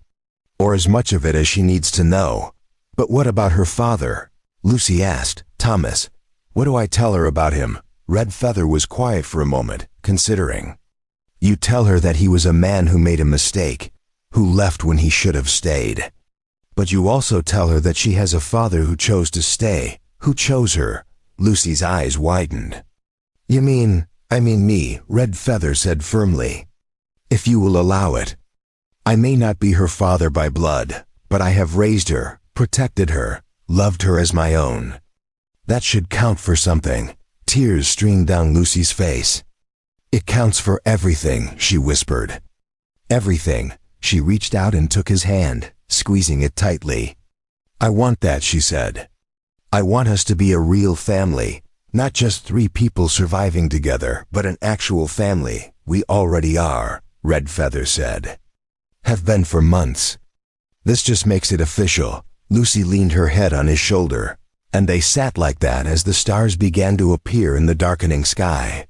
"or as much of it as she needs to know." "But what about her father?" Lucy asked. "Thomas. What do I tell her about him?" Red Feather was quiet for a moment, considering. "You tell her that he was a man who made a mistake, who left when he should have stayed. But you also tell her that she has a father who chose to stay, who chose her." Lucy's eyes widened. "You mean, I mean me," Red Feather said firmly. "If you will allow it. I may not be her father by blood, but I have raised her, protected her, loved her as my own. That should count for something." Tears streamed down Lucy's face. "It counts for everything," she whispered. "Everything." She reached out and took his hand, squeezing it tightly. "I want that," she said. "I want us to be a real family, not just three people surviving together, but an actual family. We already are," Red Feather said. "Have been for months. This just makes it official." Lucy leaned her head on his shoulder, and they sat like that as the stars began to appear in the darkening sky.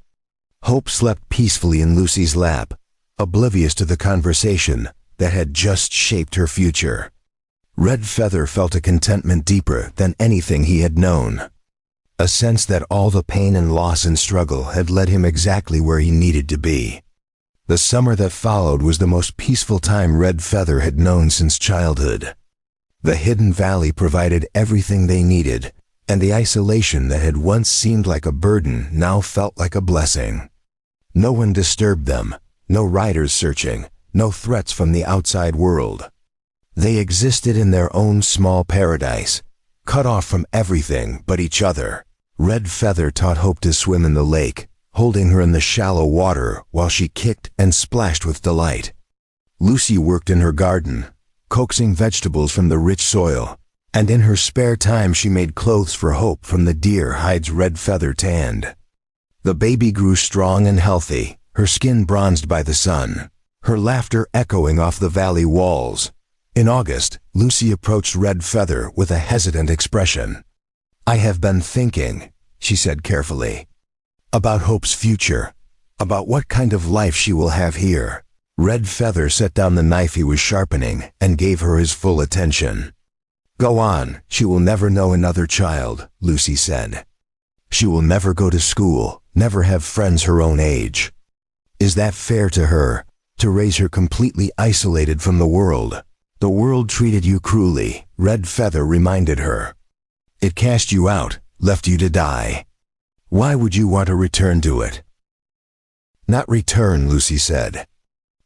Hope slept peacefully in Lucy's lap, oblivious to the conversation that had just shaped her future. Red Feather felt a contentment deeper than anything he had known, a sense that all the pain and loss and struggle had led him exactly where he needed to be. The summer that followed was the most peaceful time Red Feather had known since childhood. The hidden valley provided everything they needed, and the isolation that had once seemed like a burden now felt like a blessing. No one disturbed them, no riders searching, no threats from the outside world. They existed in their own small paradise, cut off from everything but each other. Red Feather taught Hope to swim in the lake, holding her in the shallow water while she kicked and splashed with delight. Lucy worked in her garden, coaxing vegetables from the rich soil, and in her spare time she made clothes for Hope from the deer hides Red Feather tanned. The baby grew strong and healthy, her skin bronzed by the sun, her laughter echoing off the valley walls. In August, Lucy approached Red Feather with a hesitant expression. "I have been thinking," she said carefully, "about Hope's future, about what kind of life she will have here." Red Feather set down the knife he was sharpening and gave her his full attention. Go on, she will never know another child, Lucy said. She will never go to school, never have friends her own age. Is that fair to her, to raise her completely isolated from the world? The world treated you cruelly, Red Feather reminded her. It cast you out, left you to die. Why would you want to return to it? Not return, Lucy said.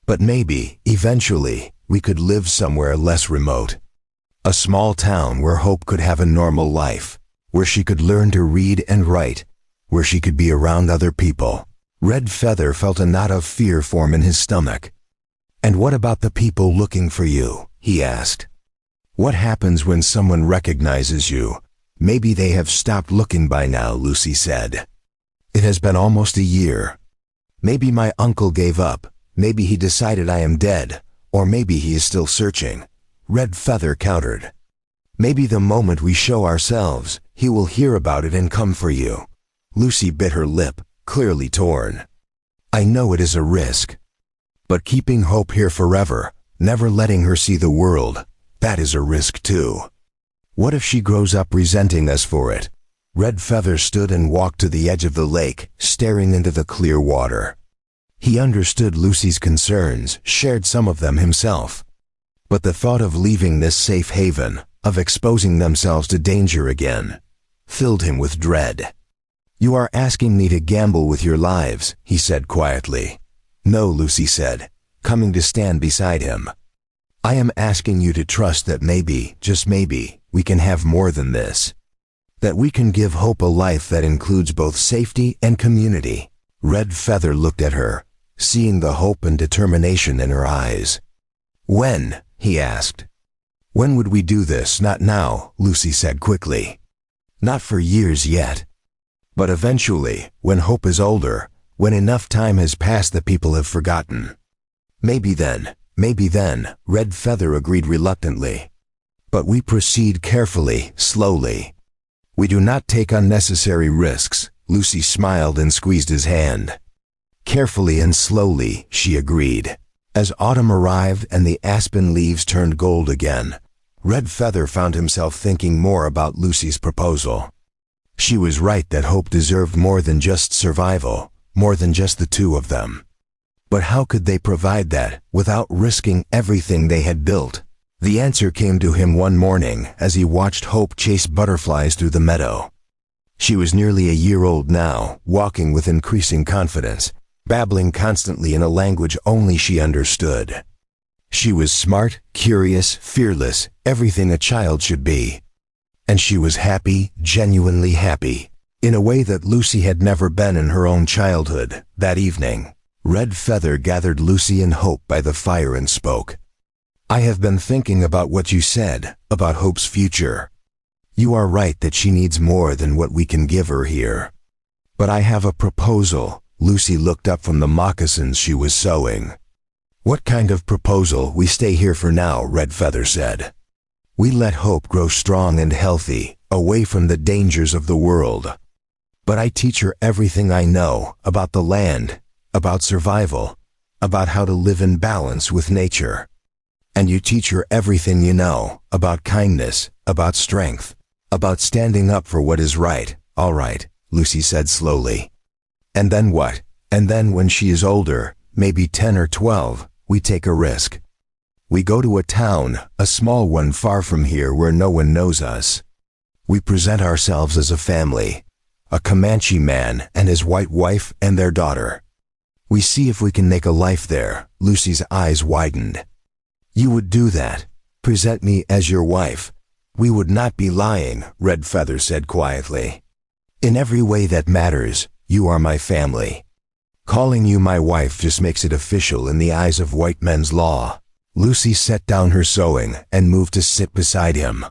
But maybe, eventually, we could live somewhere less remote. A small town where Hope could have a normal life, where she could learn to read and write, where she could be around other people. Red Feather felt a knot of fear form in his stomach. And what about the people looking for you? He asked. What happens when someone recognizes you? Maybe they have stopped looking by now, Lucy said. It has been almost a year. Maybe my uncle gave up. Maybe he decided I am dead. Or maybe he is still searching. Red Feather countered. Maybe the moment we show ourselves, he will hear about it and come for you. Lucy bit her lip, clearly torn. I know it is a risk. But keeping Hope here forever, never letting her see the world, that is a risk too. What if she grows up resenting us for it? Red Feather stood and walked to the edge of the lake, staring into the clear water. He understood Lucy's concerns, shared some of them himself. But the thought of leaving this safe haven, of exposing themselves to danger again, filled him with dread. You are asking me to gamble with your lives, he said quietly. No, Lucy said, coming to stand beside him. I am asking you to trust that maybe, just maybe, we can have more than this. That we can give Hope a life that includes both safety and community. Red Feather looked at her, seeing the hope and determination in her eyes. When? He asked. When would we do this? Not now, Lucy said quickly. Not for years yet. But eventually, when Hope is older, when enough time has passed that people have forgotten. Maybe then, Red Feather agreed reluctantly. But we proceed carefully, slowly. We do not take unnecessary risks. Lucy smiled and squeezed his hand. Carefully and slowly, she agreed. As autumn arrived and the aspen leaves turned gold again, Red Feather found himself thinking more about Lucy's proposal. She was right that Hope deserved more than just survival, more than just the two of them. But how could they provide that without risking everything they had built? The answer came to him one morning as he watched Hope chase butterflies through the meadow. She was nearly a year old now, walking with increasing confidence, babbling constantly in a language only she understood. She was smart, curious, fearless, everything a child should be. And she was happy, genuinely happy, in a way that Lucy had never been in her own childhood. That evening, Red Feather gathered Lucy and Hope by the fire and spoke. I have been thinking about what you said, about Hope's future. You are right that she needs more than what we can give her here. But I have a proposal. Lucy looked up from the moccasins she was sewing. What kind of proposal? We stay here for now, Red Feather said. We let Hope grow strong and healthy, away from the dangers of the world. But I teach her everything I know about the land, about survival, about how to live in balance with nature. And you teach her everything you know about kindness, about strength, about standing up for what is right. All right, Lucy said slowly. And then what? And then when she is older, maybe 10 or 12, we take a risk. We go to a town, a small one far from here where no one knows us. We present ourselves as a family, a Comanche man and his white wife and their daughter. We see if we can make a life there. Lucy's eyes widened. You would do that? Present me as your wife? We would not be lying, Red Feather said quietly. In every way that matters, you are my family. Calling you my wife just makes it official in the eyes of white men's law. Lucy set down her sewing and moved to sit beside him.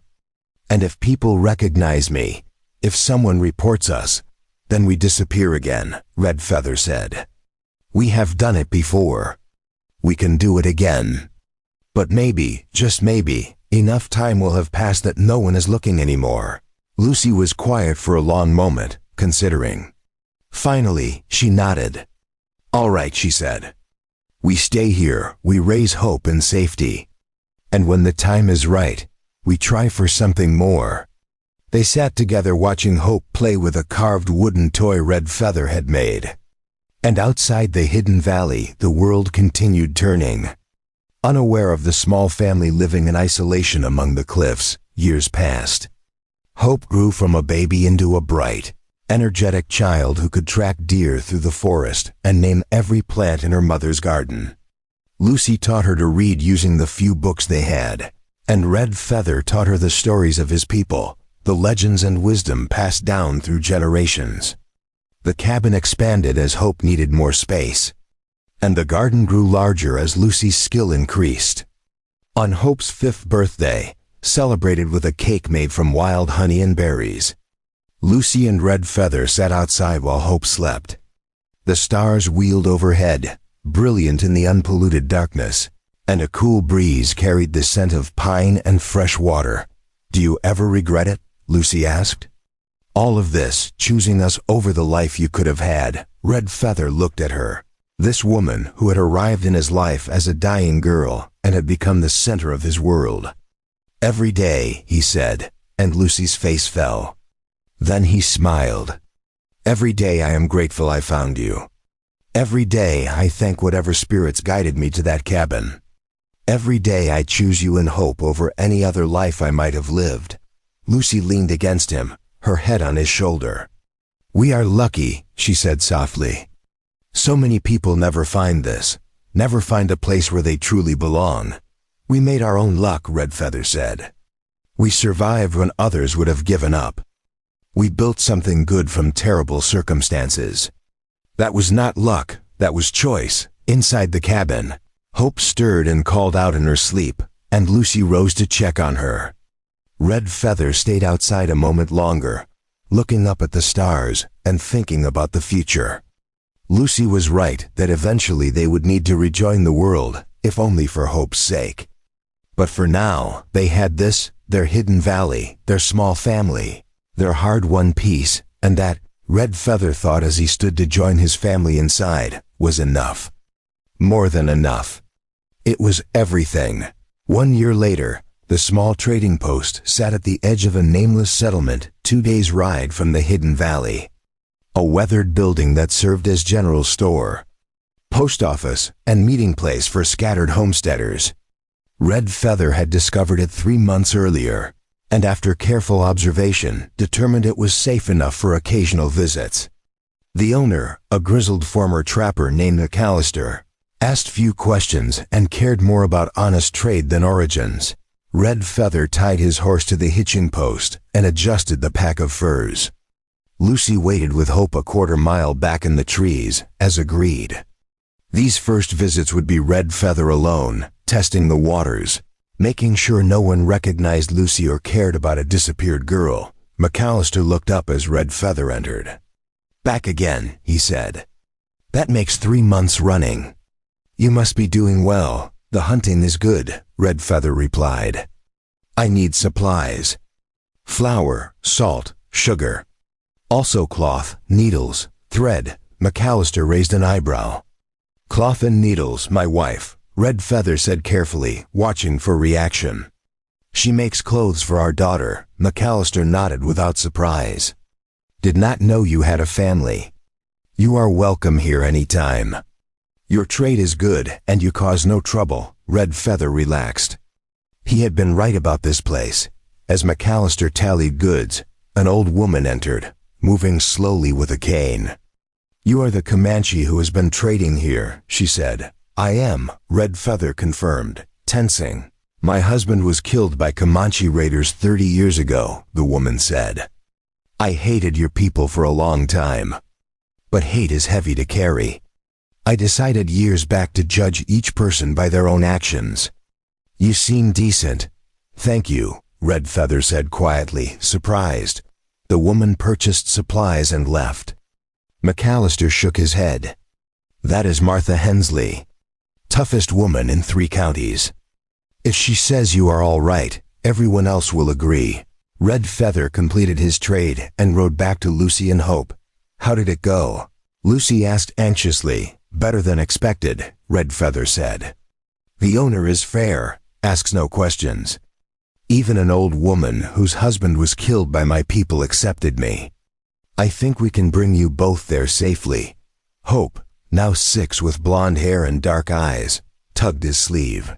And if people recognize me, if someone reports us, then we disappear again, Red Feather said. We have done it before. We can do it again. But maybe, just maybe, enough time will have passed that no one is looking anymore. Lucy was quiet for a long moment, considering. Finally, she nodded. All right, she said. We stay here, we raise Hope in safety. And when the time is right, We try for something more." They sat together watching Hope play with a carved wooden toy Red Feather had made. And outside the hidden valley, the world continued turning. Unaware of the small family living in isolation among the cliffs, years passed. Hope grew from a baby into a bright, energetic child who could track deer through the forest and name every plant in her mother's garden. Lucy taught her to read using the few books they had, and Red Feather taught her the stories of his people, the legends and wisdom passed down through generations. The cabin expanded as Hope needed more space, and the garden grew larger as Lucy's skill increased. On Hope's 5th birthday, celebrated with a cake made from wild honey and berries, Lucy and Red Feather sat outside while Hope slept. The stars wheeled overhead, brilliant in the unpolluted darkness, and a cool breeze carried the scent of pine and fresh water. "Do you ever regret it?" Lucy asked. "All of this, choosing us over the life you could have had." Red Feather looked at her. This woman who had arrived in his life as a dying girl and had become the center of his world. "Every day," he said, and Lucy's face fell. Then he smiled. "Every day I am grateful I found you. Every day I thank whatever spirits guided me to that cabin. Every day I choose you in Hope over any other life I might have lived." Lucy leaned against him, her head on his shoulder. "We are lucky," she said softly. "So many people never find this, never find a place where they truly belong." "We made our own luck," Red Feather said. "We survived when others would have given up. We built something good from terrible circumstances." "That was not luck, that was choice." Inside the cabin, Hope stirred and called out in her sleep, and Lucy rose to check on her. Red Feather stayed outside a moment longer, looking up at the stars and thinking about the future. Lucy was right that eventually they would need to rejoin the world, if only for Hope's sake. But for now, they had this, their hidden valley, their small family, their hard-won peace, and that, Red Feather thought as he stood to join his family inside, was enough. More than enough. It was everything. 1 year later, the small trading post sat at the edge of a nameless settlement 2 days' ride from the hidden valley. A weathered building that served as general store, post office, and meeting place for scattered homesteaders. Red Feather had discovered it 3 months earlier, and after careful observation, determined it was safe enough for occasional visits. The owner, a grizzled former trapper named McAllister, asked few questions and cared more about honest trade than origins. Red Feather tied his horse to the hitching post and adjusted the pack of furs. Lucy waited with Hope a quarter-mile back in the trees, as agreed. These first visits would be Red Feather alone, testing the waters, making sure no one recognized Lucy or cared about a disappeared girl. McAllister looked up as Red Feather entered. "Back again," he said. "That makes 3 months running." "You must be doing well. The hunting is good," Red Feather replied. "I need supplies. Flour, salt, sugar. Also cloth, needles, thread." McAllister raised an eyebrow. "Cloth and needles, my wife," Red Feather said carefully, watching for reaction. "She makes clothes for our daughter." McAllister nodded without surprise. "Did not know you had a family. You are welcome here any time. Your trade is good, and you cause no trouble." Red Feather relaxed. He had been right about this place. As McAllister tallied goods, an old woman entered, moving slowly with a cane. "You are the Comanche who has been trading here," she said. "I am," Red Feather confirmed, tensing. "My husband was killed by Comanche raiders 30 years ago," the woman said. "I hated your people for a long time. But hate is heavy to carry. I decided years back to judge each person by their own actions. You seem decent." "Thank you," Red Feather said quietly, surprised. The woman purchased supplies and left. McAllister shook his head. "That is Martha Hensley. Toughest woman in 3 counties. If she says you are all right, everyone else will agree." Red Feather completed his trade and rode back to Lucy and Hope. "How did it go?" Lucy asked anxiously. "Better than expected," Red Feather said. "The owner is fair, asks no questions. Even an old woman whose husband was killed by my people accepted me. I think we can bring you both there safely. Hope, now 6 with blonde hair and dark eyes, tugged his sleeve.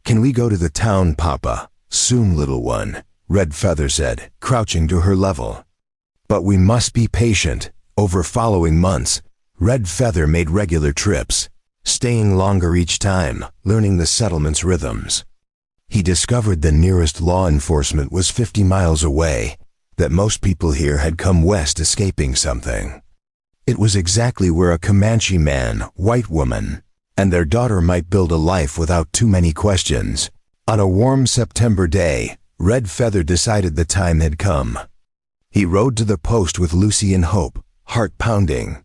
Can we go to the town, Papa? Soon, little one, Red Feather said, crouching to her level. But we must be patient. Over following months, Red Feather made regular trips, staying longer each time, learning the settlement's rhythms. He discovered the nearest law enforcement was 50 miles away, that most people here had come west escaping something. It was exactly where a Comanche man, white woman, and their daughter might build a life without too many questions. On a warm September day, Red Feather decided the time had come. He rode to the post with Lucy and Hope, heart pounding.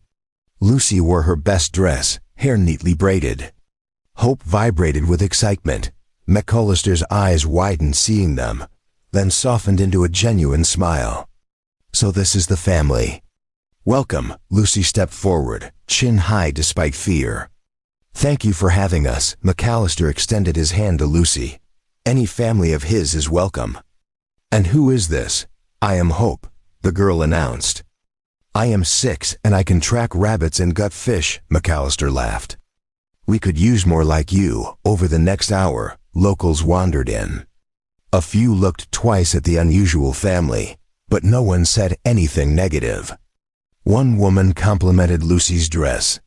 Lucy wore her best dress, hair neatly braided. Hope vibrated with excitement. McCullister's eyes widened seeing them, then softened into a genuine smile. So this is the family. Welcome, Lucy stepped forward, chin high despite fear. Thank you for having us, McCullister extended his hand to Lucy. Any family of his is welcome. And who is this? I am Hope, the girl announced. I am 6 and I can track rabbits and gut fish, McCullister laughed. We could use more like you. Over the next hour, locals wandered in. A few looked twice at the unusual family, but no one said anything negative. One woman complimented Lucy's dress.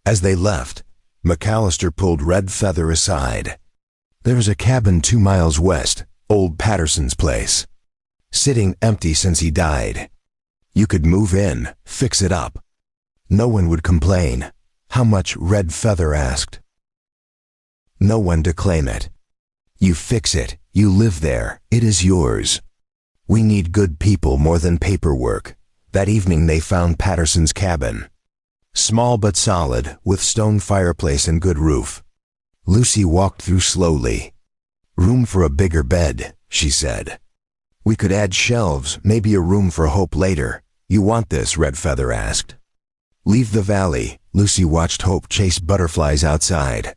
As they left, McCullister pulled Red Feather aside. There's a cabin 2 miles west, old Patterson's place. Sitting empty since he died. You could move in, fix it up. No one would complain. How much? Red Feather asked. No one to claim it. You fix it, you live there, it is yours. We need good people more than paperwork. That evening they found Patterson's cabin. Small but solid, with stone fireplace and good roof. Lucy walked through slowly. Room for a bigger bed, she said. We could add shelves, maybe a room for Hope later. You want this? Red Feather asked. Leave the valley. Lucy watched Hope chase butterflies outside.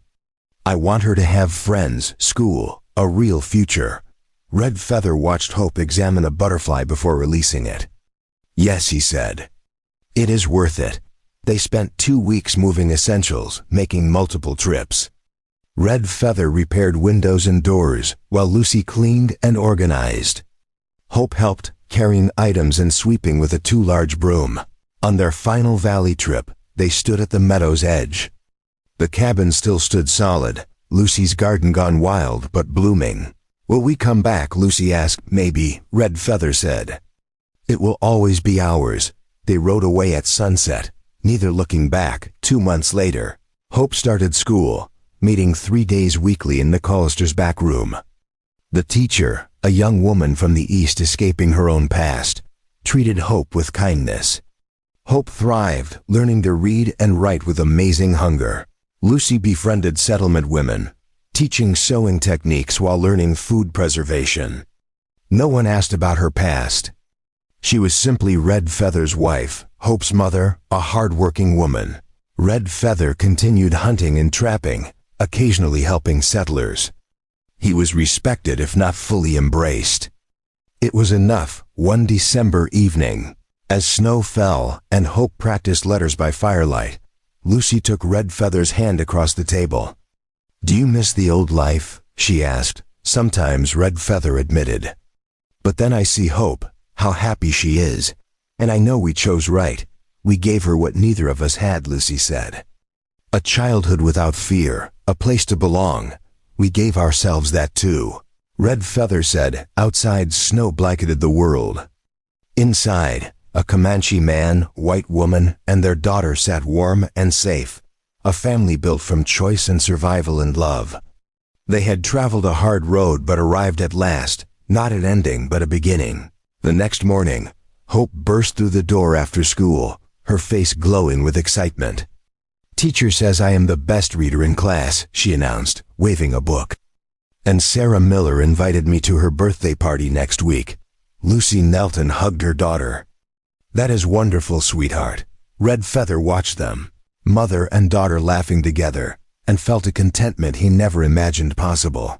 I want her to have friends, school, a real future. Red Feather watched Hope examine a butterfly before releasing it. Yes, he said. It is worth it. They spent 2 weeks moving essentials, making multiple trips. Red Feather repaired windows and doors, while Lucy cleaned and organized. Hope helped, carrying items and sweeping with a too-large broom. On their final valley trip, they stood at the meadow's edge. The cabin still stood solid, Lucy's garden gone wild but blooming. Will we come back? Lucy asked. Maybe, Red Feather said. It will always be ours. They rode away at sunset, neither looking back. 2 months later, Hope started school, meeting 3 days weekly in McCullister's back room. The teacher, a young woman from the East escaping her own past, treated Hope with kindness. Hope thrived, learning to read and write with amazing hunger. Lucy befriended settlement women, teaching sewing techniques while learning food preservation. No one asked about her past. She was simply Red Feather's wife, Hope's mother, a hard-working woman. Red Feather continued hunting and trapping, occasionally helping settlers. He was respected if not fully embraced. It was enough. One December evening, as snow fell and Hope practiced letters by firelight, Lucy took Red Feather's hand across the table. Do you miss the old life? She asked. Sometimes, Red Feather admitted. But then I see Hope, how happy she is, and I know we chose right. We gave her what neither of us had, Lucy said. A childhood without fear, a place to belong. We gave ourselves that too. Red Feather said. Outside, snow blanketed the world. Inside, a Comanche man, white woman, and their daughter sat warm and safe, a family built from choice and survival and love. They had traveled a hard road but arrived at last, not an ending but a beginning. The next morning, Hope burst through the door after school, her face glowing with excitement. Teacher says I am the best reader in class, she announced, waving a book. And Sarah Miller invited me to her birthday party next week. Lucy knelt and hugged her daughter. That is wonderful, sweetheart. Red Feather watched them, mother and daughter laughing together, and felt a contentment he never imagined possible.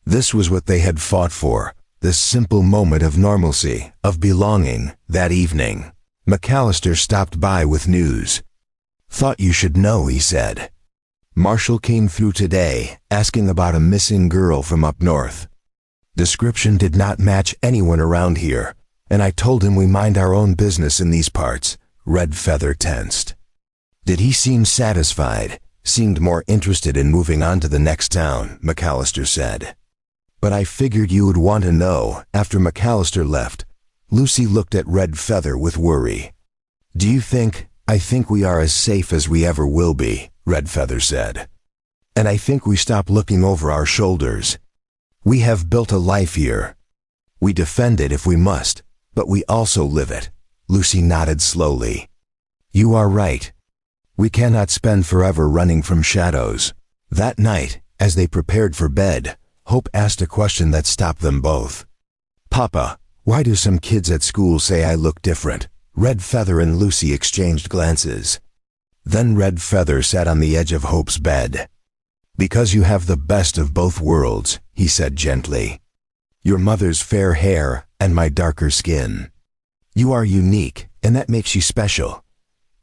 This was what they had fought for, this simple moment of normalcy, of belonging, that evening, McAllister stopped by with news. "Thought you should know," he said. "Marshall came through today, asking about a missing girl from up north. Description did not match anyone around here, and I told him we mind our own business in these parts." Red Feather tensed. "Did he seem satisfied? Seemed more interested in moving on to the next town," McAllister said. "But I figured you would want to know." After McAllister left, Lucy looked at Red Feather with worry. "Do you think?" "I think we are as safe as we ever will be," Red Feather said. "And I think we stop looking over our shoulders. We have built a life here. We defend it if we must, but we also live it." Lucy nodded slowly. "You are right. We cannot spend forever running from shadows." That night, as they prepared for bed, Hope asked a question that stopped them both. "Papa, why do some kids at school say I look different?" Red Feather and Lucy exchanged glances. Then Red Feather sat on the edge of Hope's bed. "Because you have the best of both worlds," he said gently. "Your mother's fair hair and my darker skin. You are unique, and that makes you special."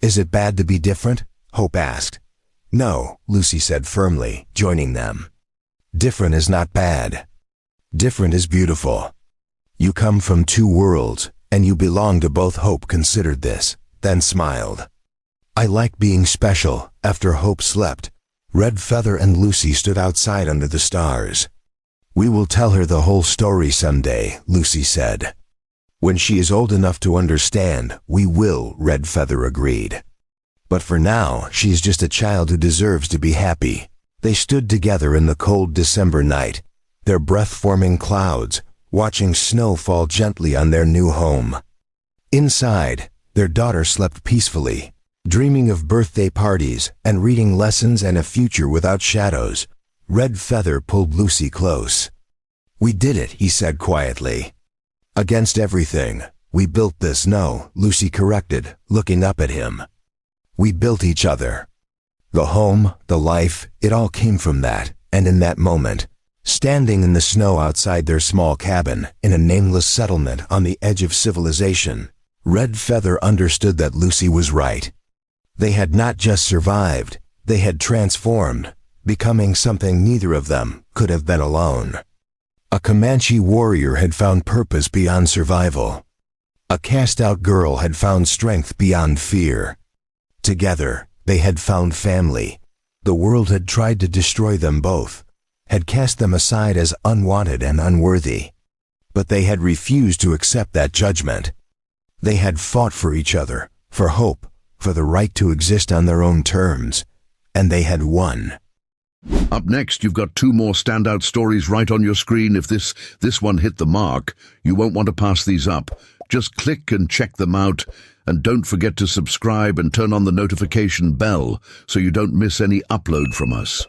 "Is it bad to be different?" Hope asked. "No," Lucy said firmly, joining them. "Different is not bad. Different is beautiful. You come from two worlds, and you belong to both." Hope considered this, then smiled. "I like being special." After Hope slept, Red Feather and Lucy stood outside under the stars. "We will tell her the whole story someday," Lucy said. "When she is old enough to understand, we will," Red Feather agreed. "But for now, she is just a child who deserves to be happy." They stood together in the cold December night, their breath-forming clouds, watching snow fall gently on their new home. Inside, their daughter slept peacefully, dreaming of birthday parties and reading lessons and a future without shadows. Red Feather pulled Lucy close. "We did it," he said quietly. "Against everything. We built this." "No," Lucy corrected, looking up at him. "We built each other. The home, the life, it all came from that." And in that moment, standing in the snow outside their small cabin, in a nameless settlement on the edge of civilization, Red Feather understood that Lucy was right. They had not just survived, they had transformed, becoming something neither of them could have been alone. A Comanche warrior had found purpose beyond survival. A cast-out girl had found strength beyond fear. Together, they had found family. The world had tried to destroy them both, had cast them aside as unwanted and unworthy. But they had refused to accept that judgment. They had fought for each other, for hope, for the right to exist on their own terms, and they had won. Up next, you've got two more standout stories right on your screen. If this one hit the mark, you won't want to pass these up. Just click and check them out. And don't forget to subscribe and turn on the notification bell so you don't miss any upload from us.